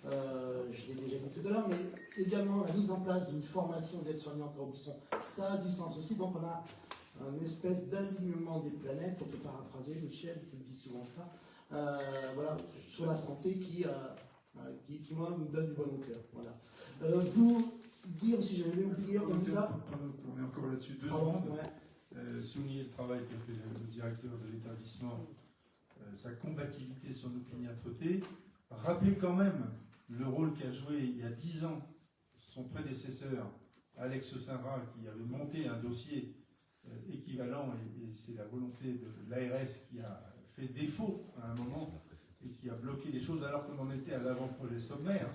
A: Je l'ai déjà dit tout à l'heure, mais également la mise en place d'une formation d'aide-soignante à Aubusson, ça a du sens aussi. Donc on a une espèce d'alignement des planètes, on peut paraphraser, Michel, tu me dis souvent ça, voilà, sur la santé qui moi, me donne du bon au cœur. Voilà. Vous dire, si j'avais oublié, on
F: est encore là-dessus 2 secondes. Souligner le travail que fait le directeur de l'établissement, sa combativité, son opiniâtreté. Rappeler quand même le rôle qu'a joué il y a 10 ans son prédécesseur, Alex Sinra, qui avait monté un dossier équivalent, et c'est la volonté de l'ARS qui a fait défaut à un moment et qui a bloqué les choses alors qu'on en était à l'avant-projet sommaire.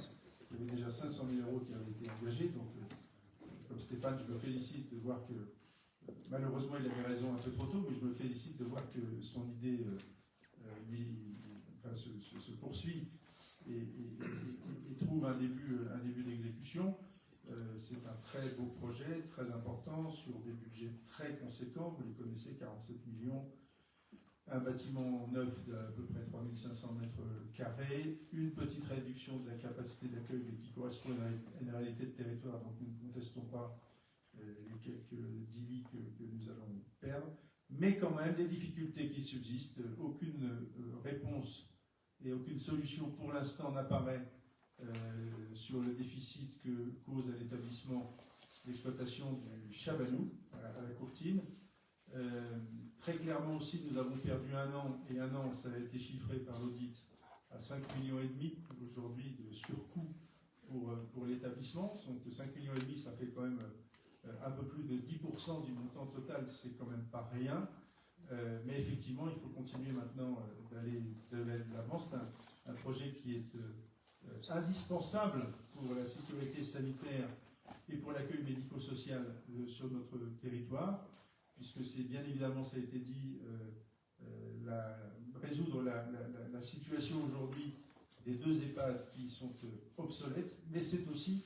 F: Il y avait déjà 500 000 € qui avaient été engagés. Donc, comme Stéphane, je me félicite de voir que, malheureusement, il avait raison un peu trop tôt, mais je me félicite de voir que son idée se poursuit et trouve un début d'exécution. C'est un très beau projet, très important, sur des budgets très conséquents. Vous les connaissez, 47 millions. Un bâtiment neuf d'à peu près 3500 mètres carrés, une petite réduction de la capacité d'accueil, mais qui correspond à une réalité de territoire, donc nous ne contestons pas les quelques 10 lits que nous allons perdre, mais quand même des difficultés qui subsistent, aucune réponse et aucune solution pour l'instant n'apparaît sur le déficit que cause à l'établissement l'exploitation du Chabanou à la Courtine. Très clairement aussi, nous avons perdu un an, et un an, ça a été chiffré par l'audit, à 5,5 millions aujourd'hui de surcoût pour l'établissement. Donc 5,5 millions, ça fait quand même un peu plus de 10% du montant total, c'est quand même pas rien. Mais effectivement, il faut continuer maintenant d'aller de l'avant. C'est un projet qui est indispensable pour la sécurité sanitaire et pour l'accueil médico-social sur notre territoire, puisque c'est bien évidemment, ça a été dit, résoudre la situation aujourd'hui des 2 EHPAD qui sont obsolètes, mais c'est aussi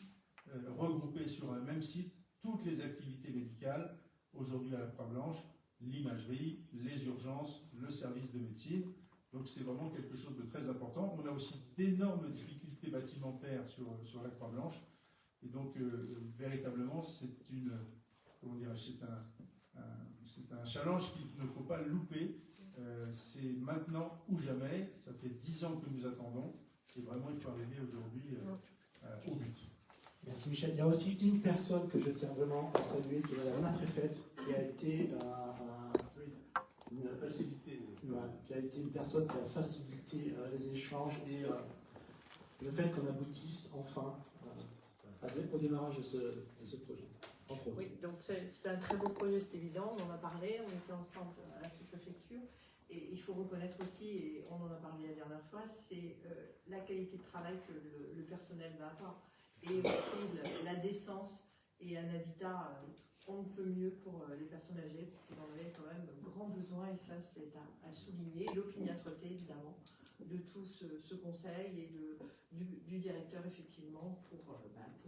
F: regrouper sur un même site toutes les activités médicales, aujourd'hui à la Croix-Blanche, l'imagerie, les urgences, le service de médecine. Donc c'est vraiment quelque chose de très important. On a aussi d'énormes difficultés bâtimentaires sur la Croix-Blanche. Et donc véritablement, c'est un challenge qu'il ne faut pas louper. C'est maintenant ou jamais. Ça fait 10 ans que nous attendons. Et vraiment, il faut arriver aujourd'hui au but.
A: Merci Michel. Il y a aussi une personne que je tiens vraiment à saluer, qui est la préfète, qui a été une personne qui a facilité les échanges et le fait qu'on aboutisse enfin au démarrage de ce projet.
G: Oui, donc c'est un très beau projet, c'est évident, on en a parlé, on était ensemble à la sous-préfecture, et il faut reconnaître aussi, et on en a parlé la dernière fois, c'est la qualité de travail que le personnel va avoir, et aussi la décence et un habitat on ne peut mieux pour les personnes âgées, parce qu'ils en avaient quand même grand besoin, et ça c'est à souligner. L'opiniâtreté évidemment de tout ce conseil et du directeur effectivement pour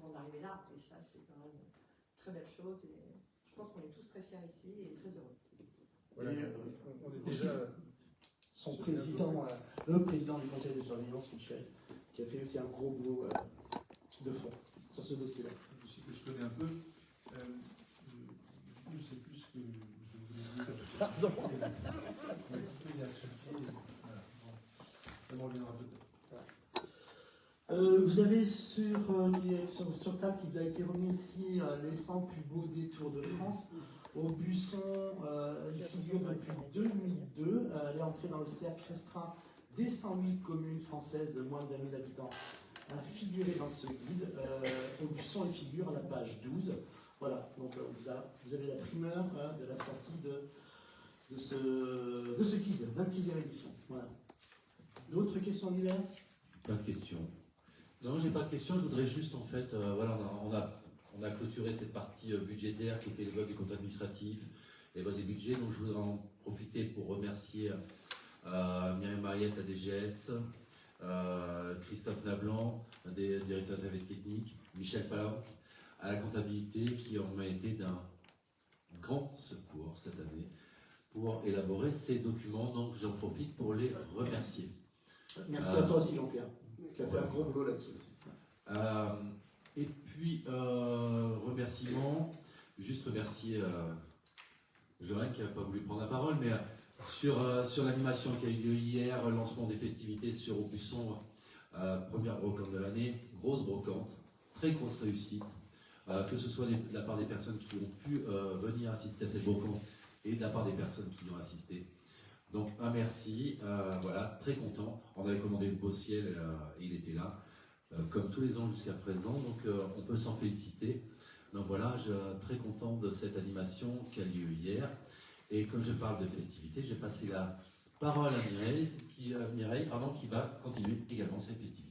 G: en arriver là. Et ça c'est quand même une très belle chose, et je pense qu'on est tous très fiers ici et très heureux.
F: Voilà, on est déjà
A: son président, le président du conseil de surveillance, Michel, qui a fait aussi un gros boulot de fond sur ce dossier-là.
F: aussi que je connais un peu. Je ne sais plus ce que je voulais dire.
A: Pardon.
F: Ça me reviendra peut-être.
A: Vous avez sur table qui vous a été remis aussi les 100 plus beaux détours de France. Au Busson, il figure depuis 2002. Elle est entrée dans le cercle restreint des 108 communes françaises de moins de 20 000 habitants à figurer dans ce guide. Au Busson, il figure à la page 12. Voilà, donc vous avez la primeur de la sortie de ce guide, 26e édition. Voilà. D'autres questions diverses?
C: Pas de questions. Non, j'ai pas de questions. Je voudrais juste, en fait, voilà, on a clôturé cette partie budgétaire qui était le vote des comptes administratifs et le vote des budgets. Donc, je voudrais en profiter pour remercier Myriam Mariette à DGS, Christophe Nablan, des directeurs des services techniques, Michel Palanque à la comptabilité, qui ont été d'un grand secours cette année pour élaborer ces documents. Donc, j'en profite pour les remercier.
A: Merci à toi aussi, Jean-Pierre, qui a fait un gros boulot là-dessus.
C: Et puis, remerciements, juste remercier Joanne qui n'a pas voulu prendre la parole, mais sur l'animation qui a eu lieu hier, lancement des festivités sur Aubusson, première brocante de l'année, grosse brocante, très grosse réussite, que ce soit de la part des personnes qui ont pu venir assister à cette brocante et de la part des personnes qui y ont assisté. Donc un merci, voilà, très content. On avait commandé le beau ciel et il était là, comme tous les ans jusqu'à présent, donc on peut s'en féliciter. Donc voilà, je suis très content de cette animation qui a lieu hier. Et comme je parle de festivités, j'ai passé la parole à Mireille, qui va continuer également ces festivités.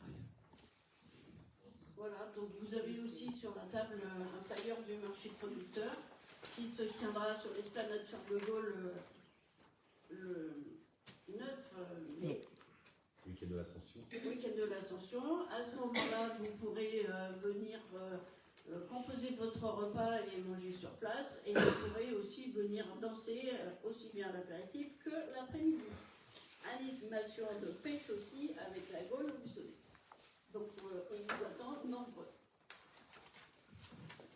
J: Voilà, donc vous avez aussi sur la table un flyer du marché de producteurs qui se tiendra sur l'esplanade Charles de Gaulle le 9 mai.
C: Week-end de l'Ascension.
J: Week-end de l'Ascension. À ce moment-là, vous pourrez venir composer votre repas et manger sur place. Et vous pourrez aussi venir danser aussi bien à l'apéritif que l'après-midi. Animation de pêche aussi avec la Gaule au Bussonnet. Donc on vous attend nombreux.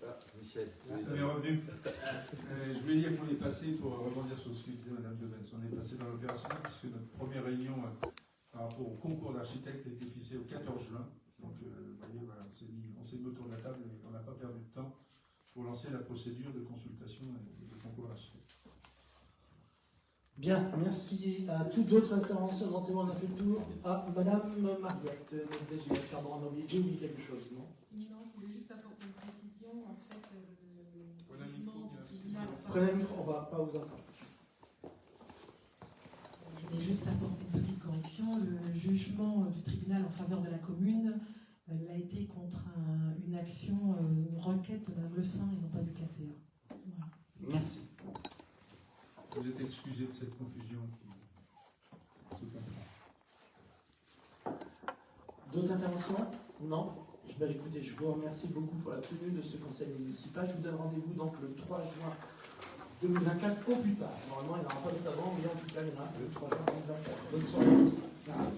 C: Ah, Michel.
F: Ça m'est revenu. Je voulais dire qu'on est passé, pour rebondir sur ce que disait Mme Devens, on est passé dans l'opérationnel puisque notre première réunion par rapport au concours d'architecte a été fixée au 14 juin. Donc vous voyez, voilà, on s'est mis autour de la table et on n'a pas perdu de temps pour lancer la procédure de consultation et de concours d'architecte.
A: Bien, merci à toutes d'autres interventions. Non, c'est bon, on a fait le tour. Ah, Madame Mariette, pardon, j'ai oublié quelque chose, non?
B: Non, je voulais juste apporter une précision. En fait, le jugement du tribunal...
A: Prenez le micro, on ne va pas vous entendre.
B: Je voulais juste apporter une petite correction. Le jugement du tribunal en faveur de la commune a été contre une action, une requête de Mme Le Saint et non pas du KCA. Voilà.
A: Merci.
F: Vous êtes excusé de cette confusion qui se comprend.
A: D'autres interventions? Non? Écoutez, je vous remercie beaucoup pour la tenue de ce conseil municipal. Je vous donne rendez-vous donc le 3 juin 2024 au plus tard. Normalement, il n'y en aura pas d'autre avant, mais en tout cas, il y en a le 3 juin 2024. Bonne soirée à tous. Merci.